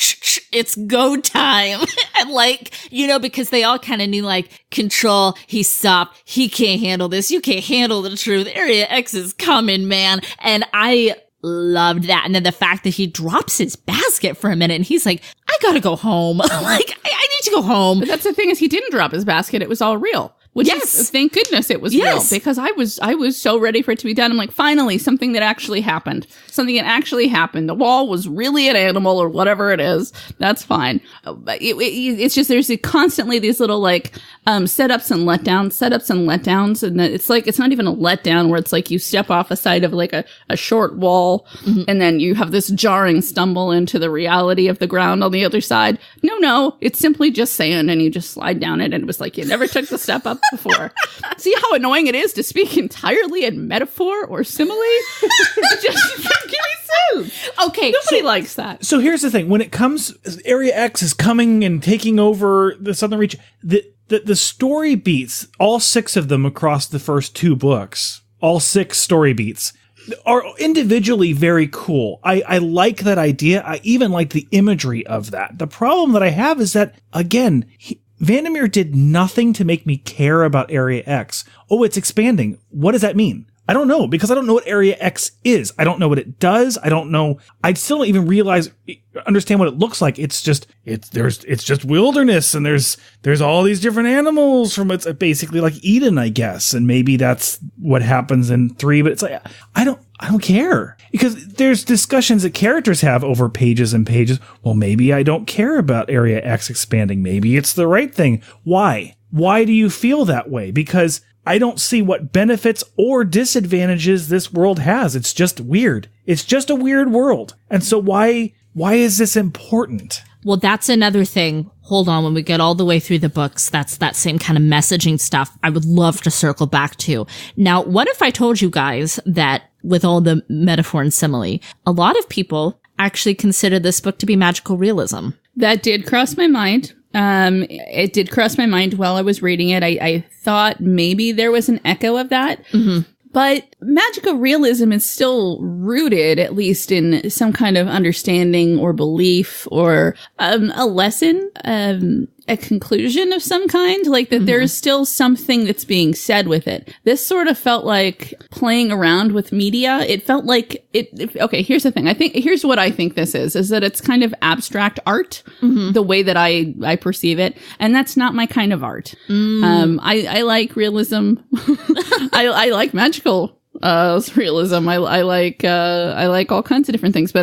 It's go time. And like, because they all kind of knew like, Control, he stopped. He can't handle this. You can't handle the truth. Area X is coming, man. And I loved that. And then the fact that he drops his basket for a minute and he's like, I gotta go home. Like, I need to go home. But that's the thing, is he didn't drop his basket. It was all real. Which is, thank goodness it was real, because I was so ready for it to be done. I'm like, finally, something that actually happened. Something that actually happened. The wall was really an animal or whatever it is. That's fine. It's just, there's constantly these little like, setups and letdowns. And it's like, it's not even a letdown where it's like you step off a side of like a short wall, and then you have this jarring stumble into the reality of the ground on the other side. No, it's simply just sand and you just slide down it. And it was like, you never took the step up before. See how annoying it is to speak entirely in metaphor or simile? Just give me sense. Okay. Nobody likes that. So here's the thing. When it comes, Area X is coming and taking over the Southern Reach. The story beats, all 6 of them across the first 2 books, all 6 story beats, are individually very cool. I like that idea. I even like the imagery of that. The problem that I have is that, again, Vandermeer did nothing to make me care about Area X. Oh, it's expanding. What does that mean? I don't know, because I don't know what Area X is. I don't know what it does. I don't know. I still don't even understand what it looks like. It's just wilderness, and there's all these different animals from, it's basically like Eden, I guess. And maybe that's what happens in 3, but it's like, I don't care, because there's discussions that characters have over pages and pages. Well, maybe I don't care about Area X expanding. Maybe it's the right thing. Why? Why do you feel that way? Because I don't see what benefits or disadvantages this world has. It's just weird. It's just a weird world. And so why is this important? Well, that's another thing. Hold on. When we get all the way through the books, that's that same kind of messaging stuff I would love to circle back to. Now, what if I told you guys that with all the metaphor and simile, a lot of people actually consider this book to be magical realism? That did cross my mind. It did cross my mind while I was reading it. I thought maybe there was an echo of that. Mm-hmm. But magical realism is still rooted, at least in some kind of understanding or belief or a lesson, a conclusion of some kind, like that there's still something that's being said with it. This sort of felt like playing around with media. It felt like okay, here's the thing. Here's what I think this is that it's kind of abstract art, the way that I perceive it. And that's not my kind of art. I like realism. I like magical realism. I like all kinds of different things, but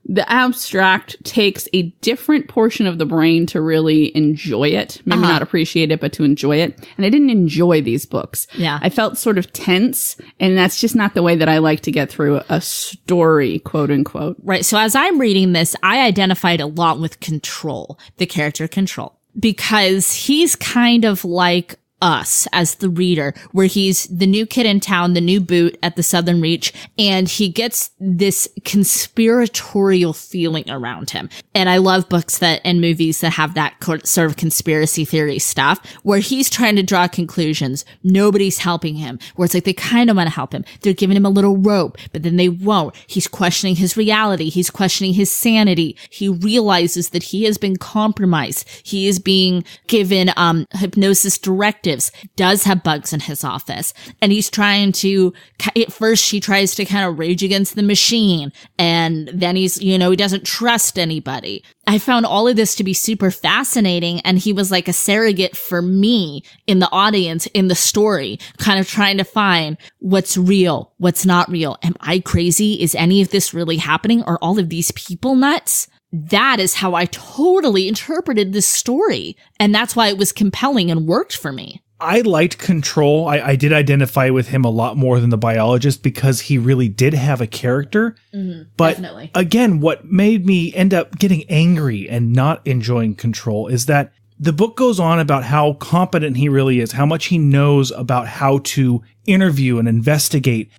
the abstract takes a different portion of the brain to really enjoy it. Maybe not appreciate it, but to enjoy it. And I didn't enjoy these books. Yeah. I felt sort of tense, and that's just not the way that I like to get through a story, quote unquote. Right. So as I'm reading this, I identified a lot with Control, the character Control, because he's kind of like us as the reader, where he's the new kid in town, the new boot at the Southern Reach, and he gets this conspiratorial feeling around him. And I love books and movies that have that sort of conspiracy theory stuff, where he's trying to draw conclusions. Nobody's helping him, where it's like they kind of want to help him. They're giving him a little rope, but then they won't. He's questioning his reality. He's questioning his sanity. He realizes that he has been compromised. He is being given hypnosis directives, does have bugs in his office, and he's trying to, at first he tries to kind of rage against the machine, and then he's, he doesn't trust anybody. I found all of this to be super fascinating, and he was like a surrogate for me in the audience, in the story, kind of trying to find what's real, what's not real. Am I crazy? Is any of this really happening? Are all of these people nuts? That is how I totally interpreted this story. And that's why it was compelling and worked for me. I liked Control. I did identify with him a lot more than the biologist because he really did have a character. But definitely. Again, what made me end up getting angry and not enjoying Control is that the book goes on about how competent he really is, how much he knows about how to interview and investigate,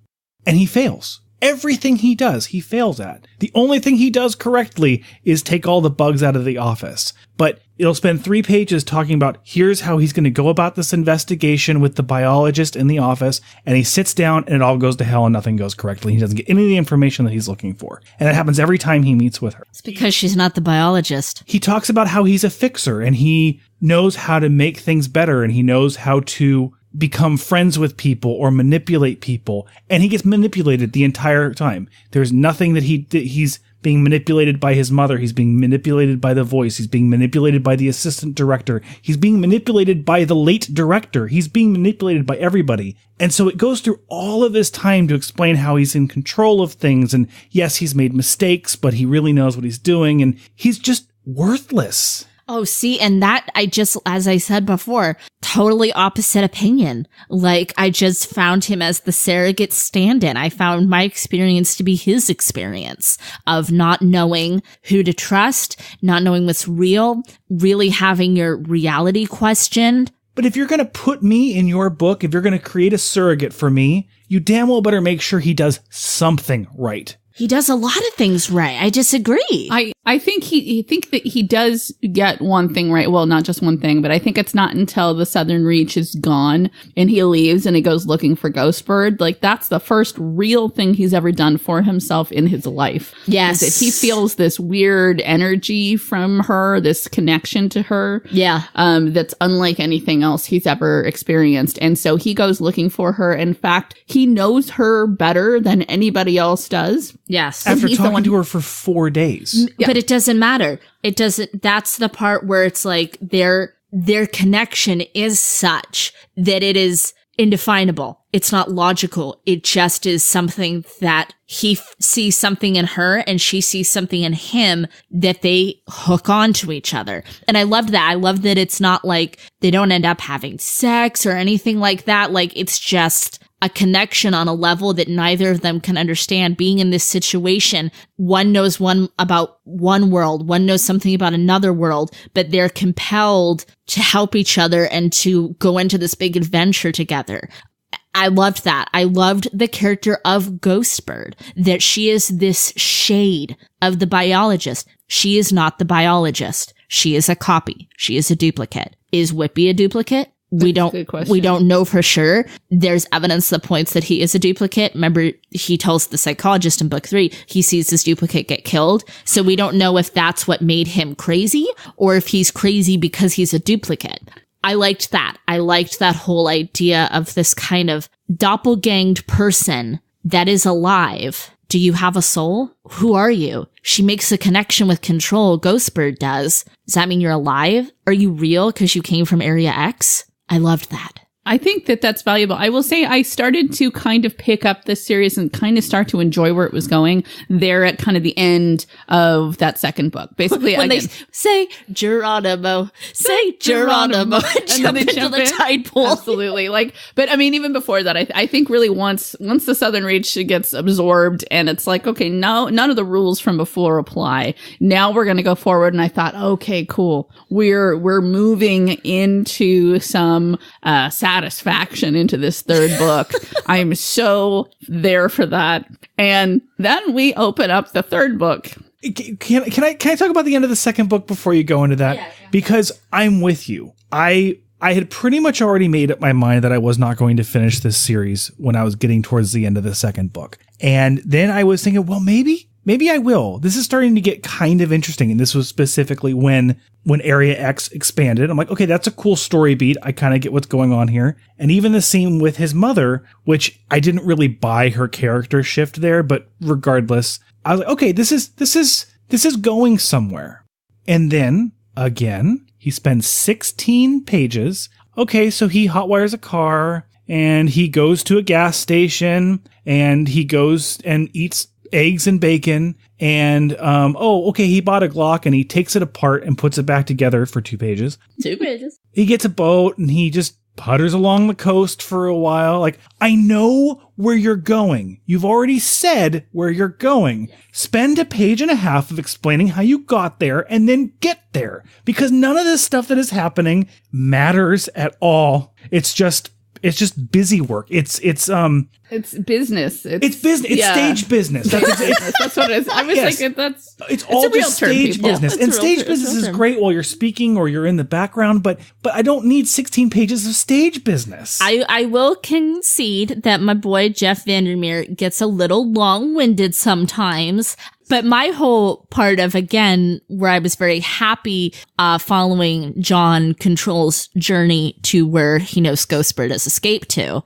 and he fails. Everything he does, he fails at. The only thing he does correctly is take all the bugs out of the office. But it'll spend 3 pages talking about here's how he's going to go about this investigation with the biologist in the office, and he sits down and it all goes to hell and nothing goes correctly. He doesn't get any of the information that he's looking for. And that happens every time he meets with her. It's because she's not the biologist. He talks about how he's a fixer and he knows how to make things better and he knows how to become friends with people or manipulate people, and he gets manipulated the entire time. There's nothing that he's being manipulated by his mother. He's being manipulated by the voice. He's being manipulated by the assistant director. He's being manipulated by the late director. He's being manipulated by everybody. And so it goes through all of this time to explain how he's in control of things. And yes, he's made mistakes, but he really knows what he's doing. And he's just worthless. Oh, see, and that as I said before, totally opposite opinion. Like, I just found him as the surrogate stand-in. I found my experience to be his experience of not knowing who to trust, not knowing what's real, really having your reality questioned. But if you're going to put me in your book, if you're going to create a surrogate for me, you damn well better make sure he does something right. He does a lot of things right. I disagree. I think that he does get one thing right. Well, not just one thing, but I think it's not until the Southern Reach is gone and he leaves and he goes looking for Ghostbird. Like, that's the first real thing he's ever done for himself in his life. Yes. That he feels this weird energy from her, this connection to her. Yeah. That's unlike anything else he's ever experienced. And so he goes looking for her. In fact, he knows her better than anybody else does. Yes. After talking to her for 4 days. Yeah. But it doesn't matter. It doesn't. That's the part where it's like their connection is such that it is indefinable. It's not logical. It just is something that he sees something in her and she sees something in him that they hook on to each other. And I loved that. I love that it's not like they don't end up having sex or anything like that. Like, it's just a connection on a level that neither of them can understand. Being in this situation, one knows about one world, one knows something about another world, but they're compelled to help each other and to go into this big adventure together. I loved that. I loved the character of Ghostbird, that she is this shade of the biologist. She is not the biologist. She is a copy. She is a duplicate. Is Whippy a duplicate? We don't know for sure. There's evidence that points that he is a duplicate. Remember, he tells the psychologist in book 3, he sees his duplicate get killed. So we don't know if that's what made him crazy or if he's crazy because he's a duplicate. I liked that. I liked that whole idea of this kind of doppelganged person that is alive. Do you have a soul? Who are you? She makes a connection with Control. Ghostbird does. Does that mean you're alive? Are you real because you came from Area X? I loved that. I think that that's valuable. I will say I started to kind of pick up this series and kind of start to enjoy where it was going there at kind of the end of that second book. Basically, when they say Geronimo, and then they jump into the tide pool. Absolutely. But I mean, even before that, I think really once the Southern Reach gets absorbed and it's like, okay, no, none of the rules from before apply. Now we're going to go forward. And I thought, okay, cool. We're moving into some, satisfaction into this third book. I'm so there for that. And then we open up the third book. Can I talk about the end of the second book before you go into that? Yeah. Because I'm with you. I had pretty much already made up my mind that I was not going to finish this series when I was getting towards the end of the second book. And then I was thinking, well, maybe I will. This is starting to get kind of interesting. And this was specifically when Area X expanded. I'm like, okay, that's a cool story beat. I kind of get what's going on here. And even the scene with his mother, which I didn't really buy her character shift there, but regardless, I was like, okay, this is going somewhere. And then again, he spends 16 pages. Okay, so he hotwires a car and he goes to a gas station and he goes and eats eggs and bacon, and he bought a Glock and he takes it apart and puts it back together for 2 pages. 2 pages. He gets a boat and he just putters along the coast for a while. Like, I know where you're going. You've already said where you're going. Spend 1.5 pages of explaining how you got there and then get there, because none of this stuff that is happening matters at all. It's just busy work. It's business. It's business. It's stage business. That's what it is. I was thinking it's all just stage business. And stage business is great while you're speaking or you're in the background, but I don't need 16 pages of stage business. I will concede that my boy Jeff Vandermeer gets a little long-winded sometimes. But my whole part of, again, where I was very happy following John Control's journey to where he knows Ghostbird has escaped, so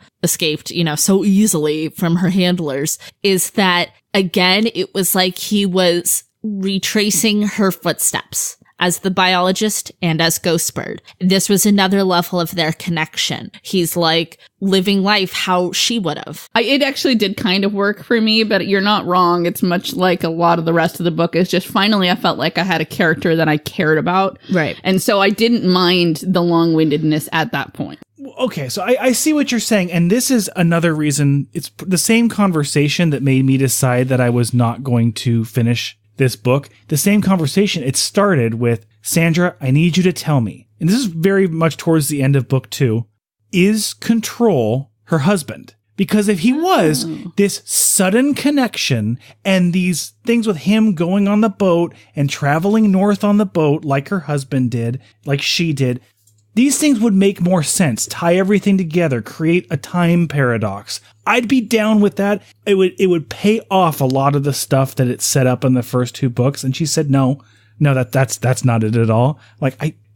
easily from her handlers, is that, again, it was like he was retracing her footsteps as the biologist and as Ghostbird. This was another level of their connection. He's like living life how she would have. It actually did kind of work for me, but you're not wrong. It's much like a lot of the rest of the book. It's just finally I felt like I had a character that I cared about. Right. And so I didn't mind the long-windedness at that point. Okay, so I see what you're saying, and this is another reason. It's the same conversation that made me decide that I was not going to finish this book. The same conversation, it started with, Sandra, I need you to tell me, and this is very much towards the end of book 2, is Control her husband? Because if he was, this sudden connection and these things with him going on the boat and traveling north on the boat like her husband did, like she did, these things would make more sense, tie everything together, create a time paradox. I'd be down with that. It would pay off a lot of the stuff that it set up in the first 2 books. And she said, no, that's not it at all.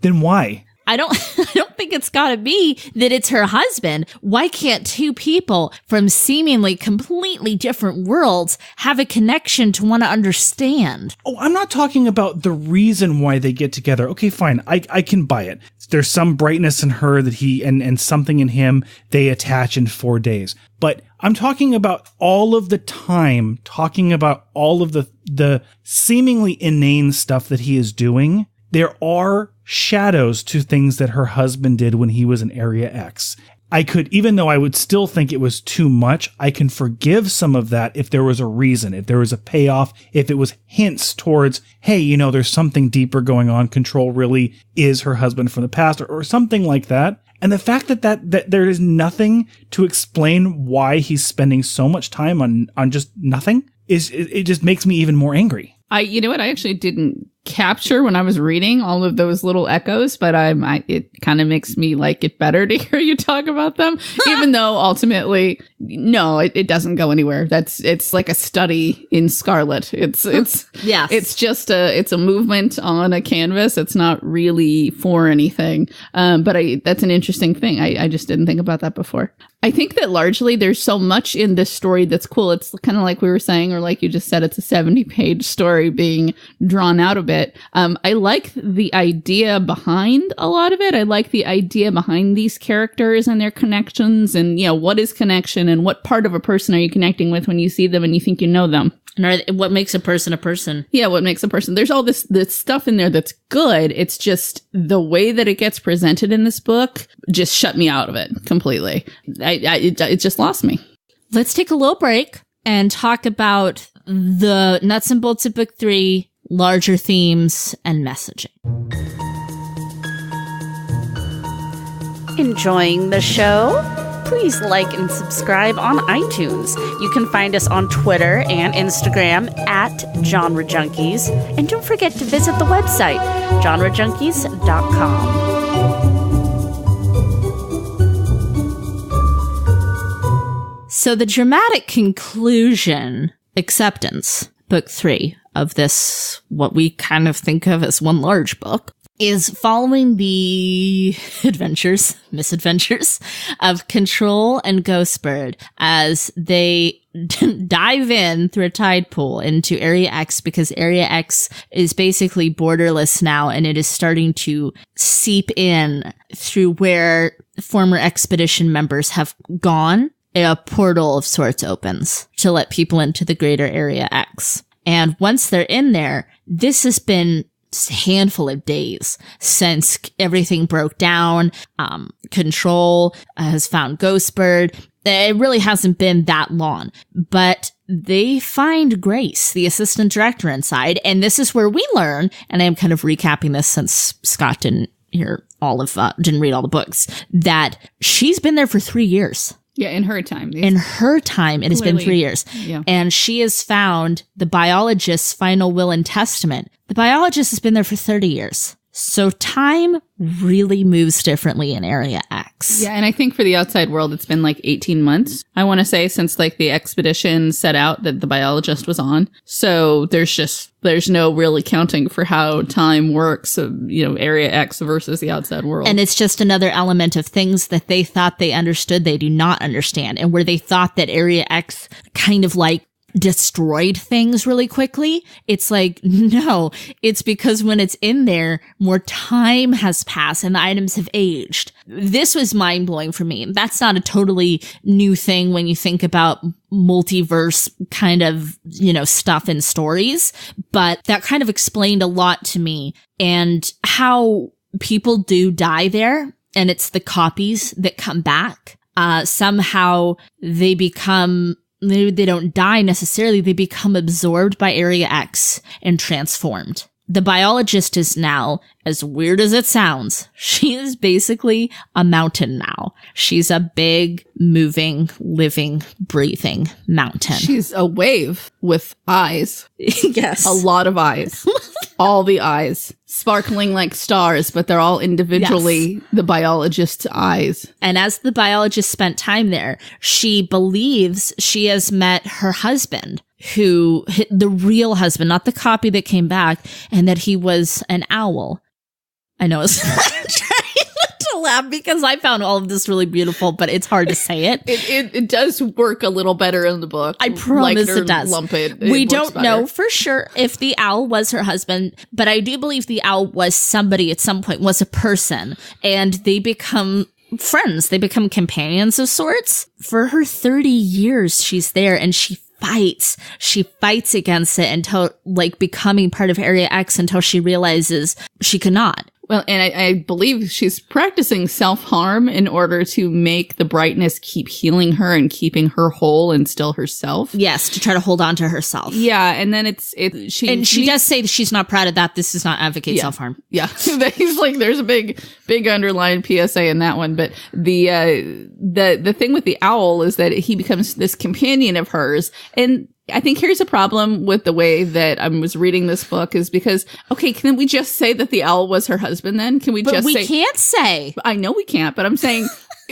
Then why? I don't think it's gotta be that it's her husband. Why can't 2 people from seemingly completely different worlds have a connection to want to understand? Oh, I'm not talking about the reason why they get together. Okay, fine. I can buy it. There's some brightness in her that he and something in him they attach in 4 days. But I'm talking about all of the time, talking about all of the seemingly inane stuff that he is doing. There are shadows to things that her husband did when he was in Area X. Even though I would still think it was too much, I can forgive some of that if there was a reason, if there was a payoff, if it was hints towards, hey, there's something deeper going on. Control really is her husband from the past or something like that. And the fact that there is nothing to explain why he's spending so much time on just nothing it just makes me even more angry. You know what? I actually didn't capture when I was reading all of those little echoes, but it kind of makes me like it better to hear you talk about them, even though ultimately, no, it doesn't go anywhere. It's like a study in Scarlet. It's yes. It's just it's a movement on a canvas. It's not really for anything. But that's an interesting thing. I just didn't think about that before. I think that largely there's so much in this story that's cool. It's kind of like we were saying, or like you just said, it's a 70-page story being drawn out a bit. I like the idea behind a lot of it. I like the idea behind these characters and their connections, and, you know, what is connection and what part of a person are you connecting with when you see them and you think you know them. And what makes a person a person? Yeah, what makes a person? There's all this stuff in there that's good. It's just the way that it gets presented in this book just shut me out of it completely. It just lost me. Let's take a little break and talk about the nuts and bolts of book 3, larger themes and messaging. Enjoying the show? Please like and subscribe on iTunes. You can find us on Twitter and Instagram at Genre Junkies. And don't forget to visit the website, genrejunkies.com. So the dramatic conclusion, acceptance, book 3 of this, what we kind of think of as one large book, is following the misadventures of Control and Ghostbird as they dive in through a tide pool into Area X, because Area X is basically borderless now, and it is starting to seep in through where former expedition members have gone. A portal of sorts opens to let people into the greater Area X. And once they're in there, this has been a handful of days since everything broke down. Control has found Ghostbird. It really hasn't been that long, but they find Grace, the assistant director, inside. And this is where we learn, and I am kind of recapping this since Scott didn't didn't read all the books, that she's been there for 3 years. Yeah, in her time. In her time, it has been 3 years. Yeah. And she has found the biologist's final will and testament. The biologist has been there for 30 years. So time really moves differently in Area X. Yeah, and I think for the outside world, it's been like 18 months, I want to say, since like the expedition set out that the biologist was on. So there's no really accounting for how time works, Area X versus the outside world. And it's just another element of things that they thought they understood, they do not understand. And where they thought that Area X kind of like destroyed things really quickly, it's like, no, it's because when it's in there, more time has passed and the items have aged. This was mind-blowing for me. That's not a totally new thing when you think about multiverse kind of, stuff in stories, but that kind of explained a lot to me, and how people do die there, and it's the copies that come back. Somehow they don't die necessarily, they become absorbed by Area X and transformed. The biologist is now, as weird as it sounds, she is basically a mountain now. She's a big, moving, living, breathing mountain. She's a wave with eyes. Yes. A lot of eyes. All the eyes. Sparkling like stars, but they're all individually the biologist's eyes. And as the biologist spent time there, she believes she has met her husband, the real husband, not the copy that came back, and that he was an owl. I know it's trying not to laugh because I found all of this really beautiful, but it's hard to say it. It does work a little better in the book. I promise it does. We don't know for sure if the owl was her husband, but I do believe the owl was somebody at some point, was a person, and they become friends. They become companions of sorts. For her 30 years, she's there, and she fights against it until, like, becoming part of Area X, until she realizes she cannot. Well, and I believe she's practicing self-harm in order to make the brightness keep healing her and keeping her whole and still herself. Yes, to try to hold on to herself. Yeah, and then she does say that she's not proud of that. This does not advocate self-harm. Yeah, he's like, there's a big underlined PSA in that one. But the thing with the owl is that he becomes this companion of hers, and I think here's a problem with the way that I was reading this book is because, okay, can we just say that the owl was her husband then? Can we just say... we can't say. I know we can't, but I'm saying...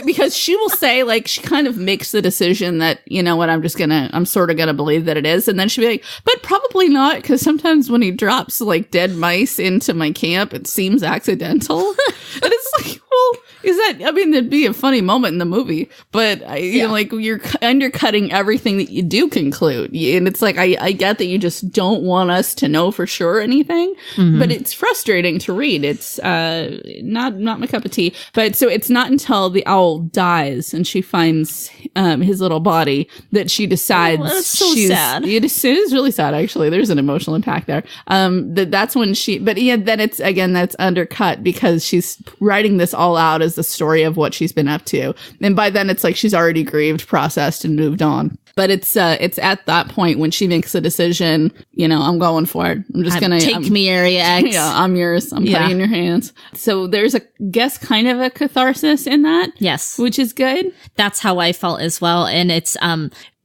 Because she will say, like, she kind of makes the decision that, you know what, I'm sort of gonna believe that it is. And then she'll be like, but probably not, because sometimes when he drops, like, dead mice into my camp, it seems accidental. And it's like, well, is that, I mean, there'd be a funny moment in the movie, but, you know, like, you're undercutting everything that you do conclude. And it's like, I get that you just don't want us to know for sure anything, but it's frustrating to read. It's not my cup of tea. But so it's not until the owl dies and she finds his little body that she decides that's so sad. It is really sad, actually. There's an emotional impact there. That's when then it's again that's undercut because she's writing this all out as the story of what she's been up to, and by then it's like she's already grieved, processed, and moved on. But it's at that point when she makes the decision, you know, I'm going for it. I'm just gonna take me, Area X. Yeah, I'm yours. I'm putting it in your hands. So there's kind of a catharsis in that. Yes. Which is good. That's how I felt as well. And it's,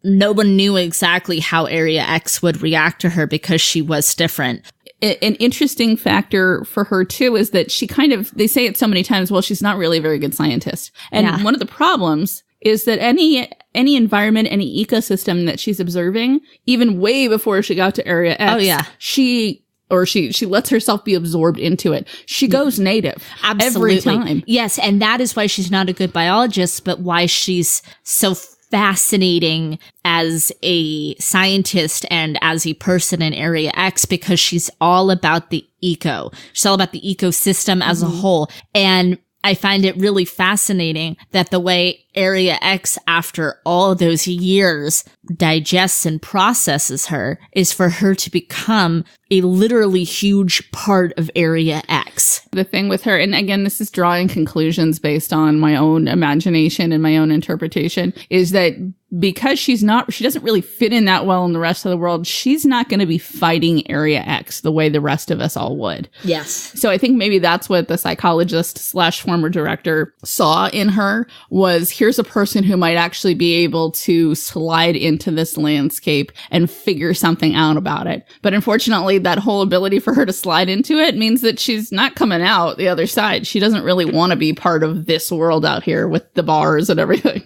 no one knew exactly how Area X would react to her because she was different. An interesting factor for her too is that she they say it so many times, well, she's not really a very good scientist. And one of the problems is that any environment, any ecosystem that she's observing, even way before she got to Area X, she lets herself be absorbed into it. She goes native. Absolutely. Every time. Yes, and that is why she's not a good biologist, but why she's so fascinating as a scientist and as a person in Area X, because she's all about the she's all about the ecosystem as a whole. And I find it really fascinating that the way Area X, after all those years, digests and processes her is for her to become a literally huge part of Area X. The thing with her, and again, this is drawing conclusions based on my own imagination and my own interpretation, is that because she doesn't really fit in that well in the rest of the world, she's not going to be fighting Area X the way the rest of us all would. Yes. So I think maybe that's what the psychologist / former director saw in her, was here's a person who might actually be able to slide into this landscape and figure something out about it. But unfortunately, that whole ability for her to slide into it means that she's not coming out the other side. She doesn't really want to be part of this world out here with the bars and everything.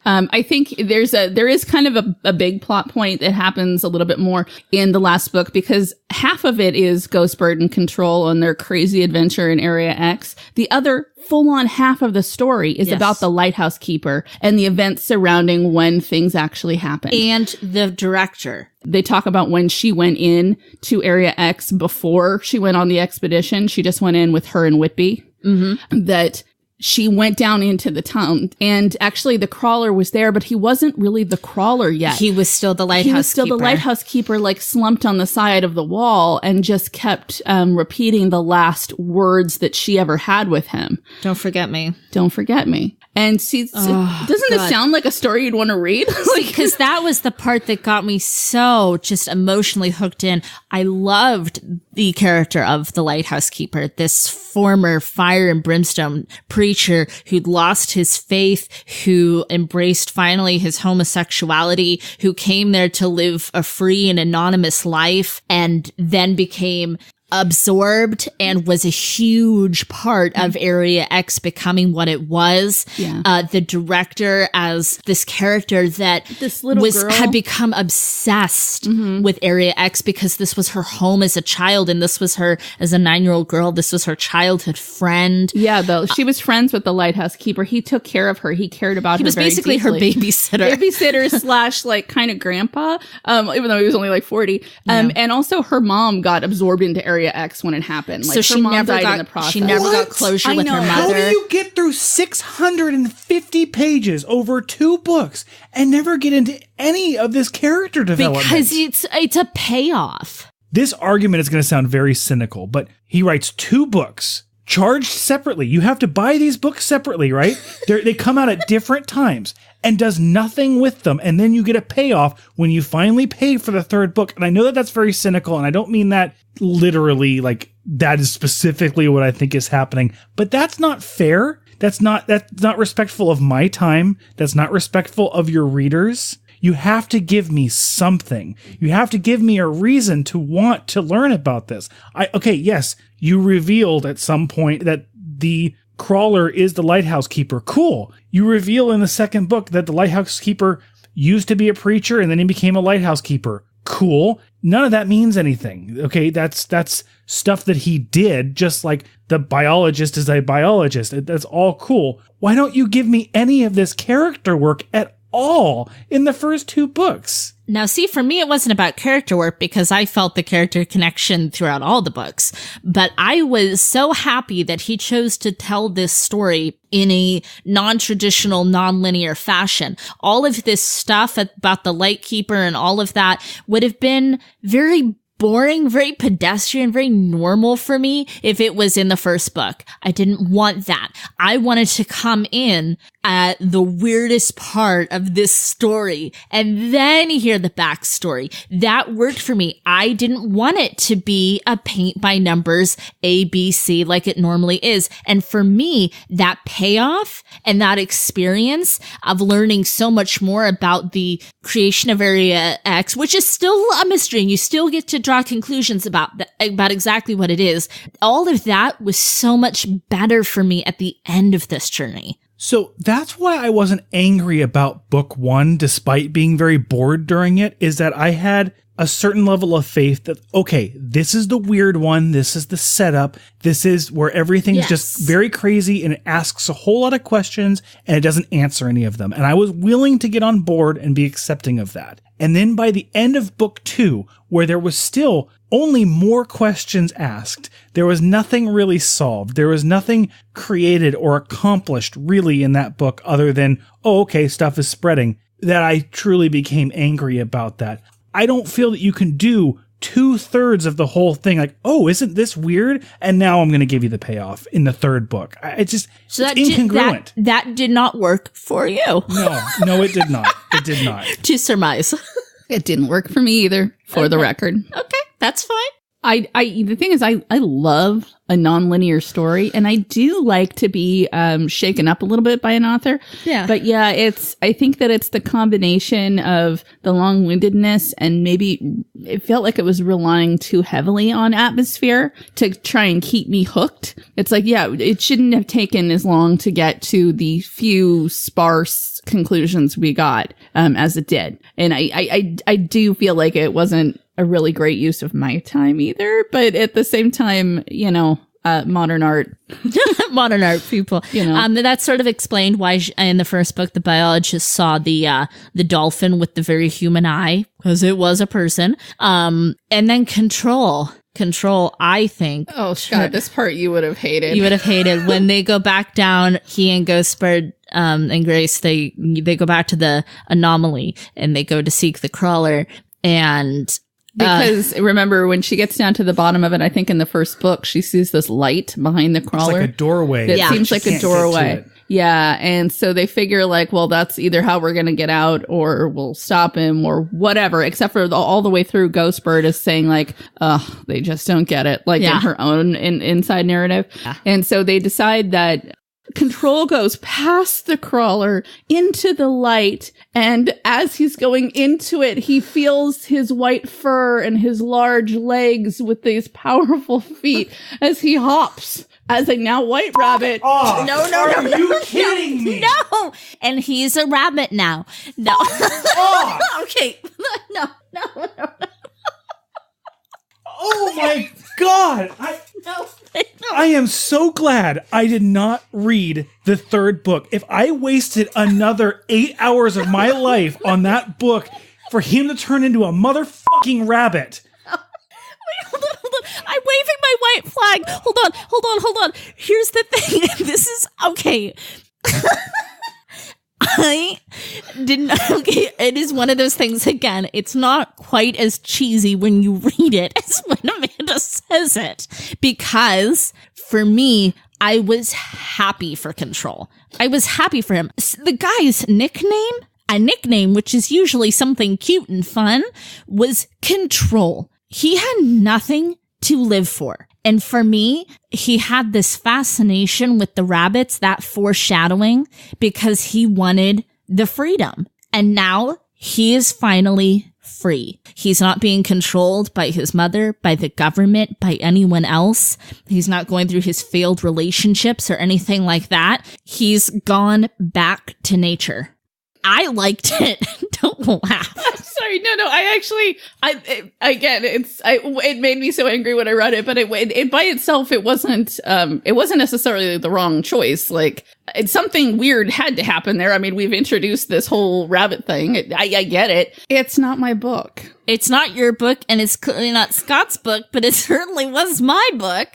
I think there is kind of a big plot point that happens a little bit more in the last book, because half of it is Ghostbird and Control and their crazy adventure in Area X. The other full-on half of the story is about the lighthouse keeper and the events surrounding when things actually happened. And the director. They talk about when she went in to Area X before she went on the expedition. She just went in with her and Whitby. That she went down into the town, and actually the crawler was there, but he wasn't really the crawler yet. He was still the lighthouse keeper. He was still the lighthouse keeper, like slumped on the side of the wall and just kept repeating the last words that she ever had with him. Don't forget me. Don't forget me. And see, doesn't this sound like a story you'd want to read? Because that was the part that got me so just emotionally hooked in. I loved the character of the lighthouse keeper, this former fire and brimstone preacher who'd lost his faith, who embraced finally his homosexuality, who came there to live a free and anonymous life, and then became absorbed and was a huge part of Area X becoming what it was. The director as this character that this little girl had become obsessed with Area X because this was her home as a child, and this was her as a 9-year-old girl. This was her childhood friend. Yeah, though she was friends with the lighthouse keeper. He took care of her. He cared about her. He was very basically deeply. her babysitter / like kind of grandpa, even though he was only like 40. And also her mom got absorbed into Area X when it happened. Like, so she never died in the process. She never got closure with her mother. How do you get through 650 pages over 2 books and never get into any of this character development? Because it's a payoff. This argument is going to sound very cynical, but he writes 2 books charged separately. You have to buy these books separately, right? They come out at different times, and does nothing with them. And then you get a payoff when you finally pay for the 3rd book. And I know that that's very cynical, and I don't mean that literally, like that is specifically what I think is happening, but that's not fair. That's not respectful of my time. That's not respectful of your readers. You have to give me something. You have to give me a reason to want to learn about this. Okay, yes, you revealed at some point that the crawler is the lighthouse keeper. Cool. You reveal in the second book that the lighthouse keeper used to be a preacher and then he became a lighthouse keeper. Cool. None of that means anything. Okay, that's stuff that he did, just like the biologist is a biologist. That's all cool. Why don't you give me any of this character work at all in the first 2 books? Now, see, for me, it wasn't about character work because I felt the character connection throughout all the books. But I was so happy that he chose to tell this story in a non-traditional, non-linear fashion. All of this stuff about the Lightkeeper and all of that would have been very boring, very pedestrian, very normal for me if it was in the first book. I didn't want that. I wanted to come in at the weirdest part of this story and then hear the backstory. That worked for me. I didn't want it to be a paint by numbers ABC like it normally is. And for me, that payoff and that experience of learning so much more about the creation of Area X, which is still a mystery and you still get to draw conclusions about exactly what it is. All of that was so much better for me at the end of this journey. So that's why I wasn't angry about book 1, despite being very bored during it, is that I had a certain level of faith that, okay, this is the weird one. This is the setup. This is where everything's just very crazy and it asks a whole lot of questions and it doesn't answer any of them. And I was willing to get on board and be accepting of that. And then by the end of book 2, where there was still only more questions asked, there was nothing really solved. There was nothing created or accomplished really in that book other than, oh, okay, stuff is spreading, that I truly became angry about that. I don't feel that you can do 2/3 of the whole thing. Like, oh, isn't this weird? And now I'm going to give you the payoff in the 3rd book. It's just it's incongruent. That did not work for you. No, it did not. It did not. To surmise. It didn't work for me either, for the record. Okay, that's fine. The thing is, I love a nonlinear story, and I do like to be shaken up a little bit by an author. Yeah. But yeah, I think that it's the combination of the long-windedness and maybe it felt like it was relying too heavily on atmosphere to try and keep me hooked. It's like, yeah, it shouldn't have taken as long to get to the few sparse conclusions we got as it did. And I do feel like it wasn't a really great use of my time either, but at the same time, you know, modern art people, you know, that sort of explained why in the first book the biologist saw the dolphin with the very human eye because it was a person. And then control, I think. Oh God, this part you would have hated. You would have hated when they go back down. He and Ghostbird and Grace, they go back to the anomaly and they go to seek the crawler. And because remember when she gets down to the bottom of it, I think in the first book, she sees this light behind the crawler. It's like a doorway. It seems like a doorway. Yeah. And so they figure like, well, that's either how we're going to get out or we'll stop him or whatever, except for all the way through Ghostbird is saying like, they just don't get it, like in her own inside narrative. Yeah. And so they decide that Control goes past the crawler into the light, and as he's going into it, he feels his white fur and his large legs with these powerful feet as he hops as a now white rabbit. Oh, no. Are you kidding me? No. And he's a rabbit now. No. Oh. Okay. No. Oh my God. I am so glad I did not read the 3rd book. If I wasted another 8 hours of my life on that book for him to turn into a motherfucking rabbit. Wait, hold on. I'm waving my white flag. Hold on. Here's the thing. This is okay. I didn't. Okay, it is one of those things. Again, it's not quite as cheesy when you read it as when Amanda says it, because for me, I was happy for Control. I was happy for him. The guy's nickname, which is usually something cute and fun, was Control. He had nothing to live for. And for me, he had this fascination with the rabbits, that foreshadowing, because he wanted the freedom. And now He is finally free. He's not being controlled by his mother, by the government, by anyone else. He's not going through his failed relationships or anything like that. He's gone back to nature. I liked it. Don't laugh. I'm sorry. No. It made me so angry when I read it, but it by itself, it wasn't necessarily the wrong choice. Like, something weird had to happen there. I mean, we've introduced this whole rabbit thing. I get it. It's not my book. It's not your book, and it's clearly not Scott's book, but it certainly was my book.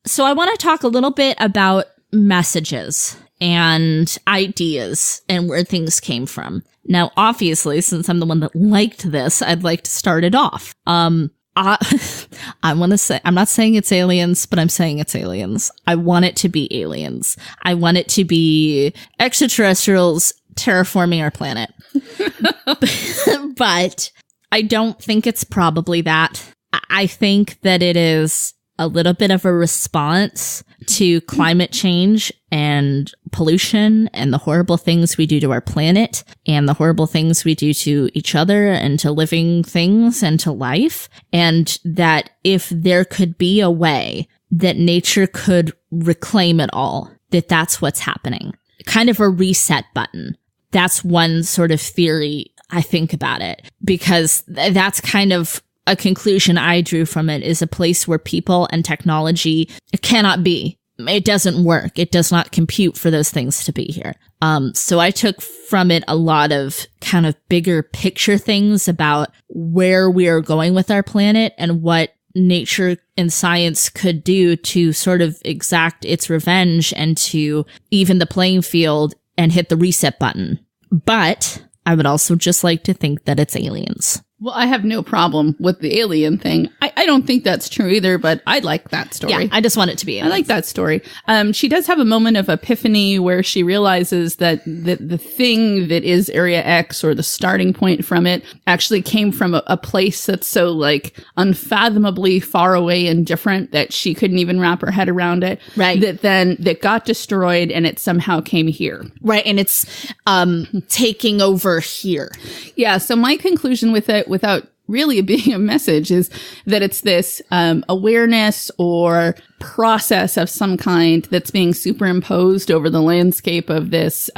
So I want to talk a little bit about messages and ideas and where things came from. Now, obviously, since I'm the one that liked this, I'd like to start it off. I want to say, I'm not saying it's aliens, but I'm saying it's aliens. I want it to be aliens. I want it to be extraterrestrials terraforming our planet. But I don't think it's probably that. I think that it is a little bit of a response to climate change and pollution and the horrible things we do to our planet and the horrible things we do to each other and to living things and to life. And that if there could be a way that nature could reclaim it all, that's what's happening. Kind of a reset button. That's one sort of theory I think about it, because that's kind of a conclusion I drew from it, is a place where people and technology cannot be. It doesn't work. It does not compute for those things to be here. So I took from it a lot of kind of bigger picture things about where we are going with our planet and what nature and science could do to sort of exact its revenge and to even the playing field and hit the reset button. But I would also just like to think that it's aliens. Well, I have no problem with the alien thing. I don't think that's true either, but I like that story. Yeah, I just want it to be aliens. I like that story. She does have a moment of epiphany where she realizes that the thing that is Area X, or the starting point from it, actually came from a place that's so like unfathomably far away and different that she couldn't even wrap her head around it. Right. That got destroyed and it somehow came here. Right. And it's taking over here. Yeah. So my conclusion with it, without really being a message, is that it's this awareness or process of some kind that's being superimposed over the landscape of this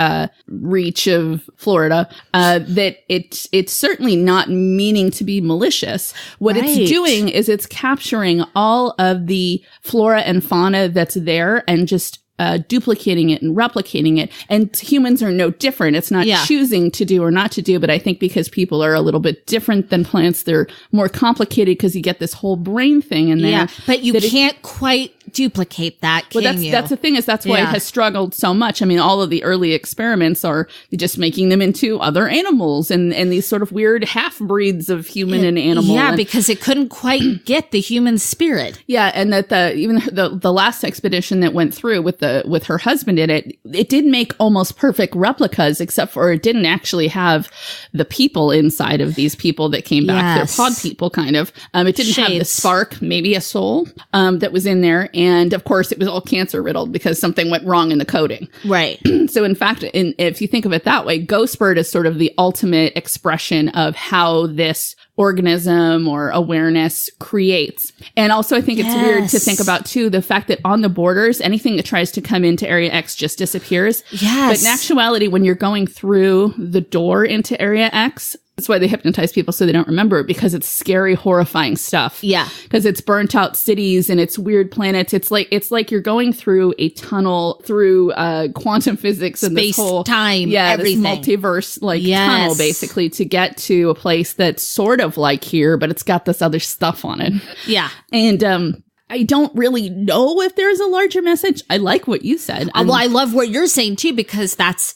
reach of Florida, that it's certainly not meaning to be malicious. What it's doing is it's capturing all of the flora and fauna that's there and just duplicating it and replicating it. And humans are no different. It's not choosing to do or not to do, but I think because people are a little bit different than plants, they're more complicated because you get this whole brain thing in there. Yeah, but you can't quite duplicate that, can you? That's the thing, is that's why it has struggled so much. I mean, all of the early experiments are just making them into other animals and these sort of weird half-breeds of human and animal. Yeah, because it couldn't quite get the human spirit. Yeah, and that even the last expedition that went through with her husband in it, it did make almost perfect replicas, except for it didn't actually have the people inside of these people that came back. They're pod people, kind of. It didn't have the spark, maybe a soul, that was in there. And of course, it was all cancer riddled because something went wrong in the coding. Right. So in fact, if you think of it that way, Ghostbird is sort of the ultimate expression of how this organism or awareness creates. And also, I think it's weird to think about, too, the fact that on the borders, anything that tries to come into Area X just disappears. Yes. But in actuality, when you're going through the door into Area X, that's why they hypnotize people so they don't remember it, because it's scary, horrifying stuff. Yeah. Because it's burnt out cities and it's weird planets. It's like you're going through a tunnel through quantum physics and space, this whole time, everything. This multiverse tunnel, basically, to get to a place that's sort of like here, but it's got this other stuff on it. Yeah. And I don't really know if there's a larger message. I like what you said. Well, I love what you're saying too, because that's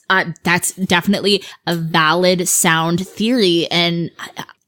definitely a valid, sound theory, and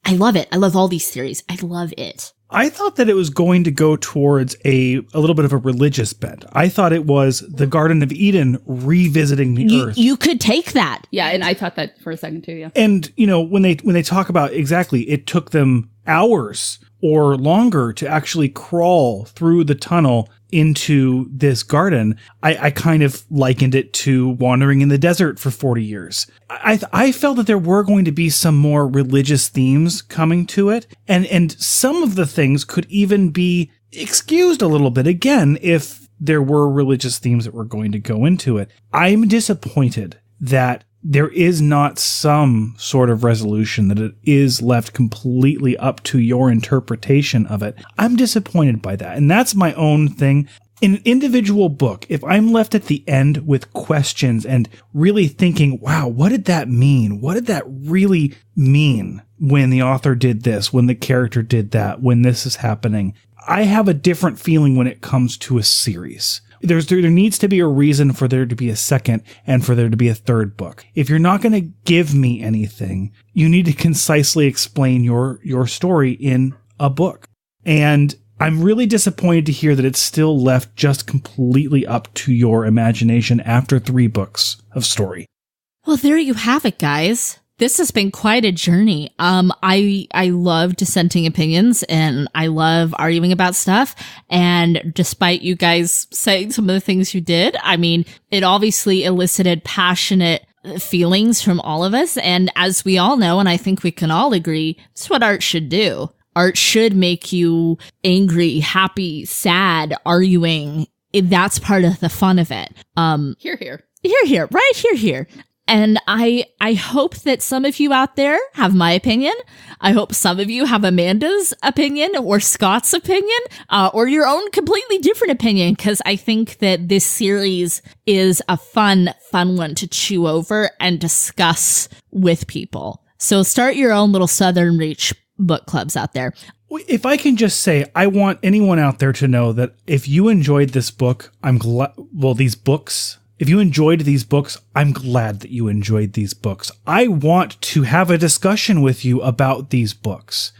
I love it. I love all these theories. I love it. I thought that it was going to go towards a little bit of a religious bent. I thought it was the Garden of Eden revisiting the earth. You could take that. Yeah, and I thought that for a second too, yeah. And, when they talk about exactly, it took them hours or longer to actually crawl through the tunnel into this garden. I kind of likened it to wandering in the desert for 40 years. I felt that there were going to be some more religious themes coming to it, and some of the things could even be excused a little bit, again, if there were religious themes that were going to go into it. I'm disappointed that there is not some sort of resolution, that it is left completely up to your interpretation of it. I'm disappointed by that. And that's my own thing. In an individual book, if I'm left at the end with questions and really thinking, wow, what did that mean? What did that really mean when the author did this, when the character did that, when this is happening? I have a different feeling when it comes to a series. There needs to be a reason for there to be a second and for there to be a third book. If you're not going to give me anything, you need to concisely explain your story in a book. And I'm really disappointed to hear that it's still left just completely up to your imagination after 3 books of story. Well, there you have it, guys. This has been quite a journey. I love dissenting opinions and I love arguing about stuff. And despite you guys saying some of the things you did, I mean, it obviously elicited passionate feelings from all of us. And as we all know, and I think we can all agree, it's what art should do. Art should make you angry, happy, sad, arguing. That's part of the fun of it. Hear, hear. Hear, hear. Right? Hear, hear. And I hope that some of you out there have my opinion. I hope some of you have Amanda's opinion or Scott's opinion, or your own completely different opinion, because I think that this series is a fun one to chew over and discuss with people. So start your own little Southern Reach book clubs out there. If I can just say, I want anyone out there to know that if you enjoyed this book, these books, if you enjoyed these books, I'm glad that you enjoyed these books. I want to have a discussion with you about these books.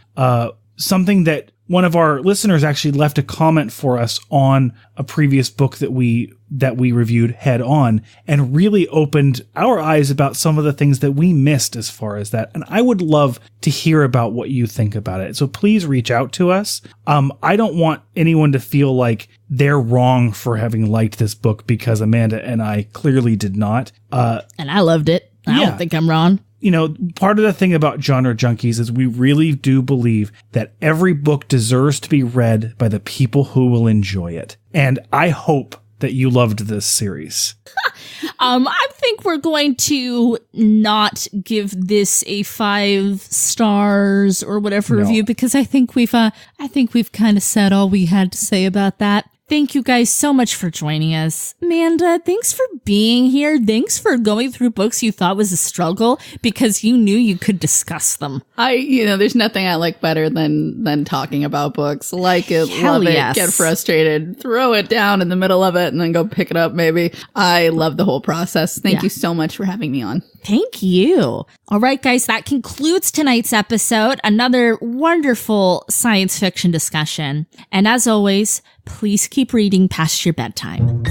Something that one of our listeners actually left a comment for us on a previous book that we reviewed head on, and really opened our eyes about some of the things that we missed as far as that. And I would love to hear about what you think about it. So please reach out to us. I don't want anyone to feel like they're wrong for having liked this book, because Amanda and I clearly did not. And I loved it. I don't think I'm wrong. You know, part of the thing about Genre Junkies is we really do believe that every book deserves to be read by the people who will enjoy it. And I hope that you loved this series. I think we're going to not give this a 5 stars or whatever review, because I think we've kind of said all we had to say about that. Thank you guys so much for joining us. Amanda, thanks for being here. Thanks for going through books you thought was a struggle because you knew you could discuss them. There's nothing I like better than talking about books. Like it, Hell love it, yes. get frustrated, throw it down in the middle of it, and then go pick it up maybe. I love the whole process. Thank you so much for having me on. Thank you. All right, guys, that concludes tonight's episode. Another wonderful science fiction discussion. And as always, please keep reading past your bedtime.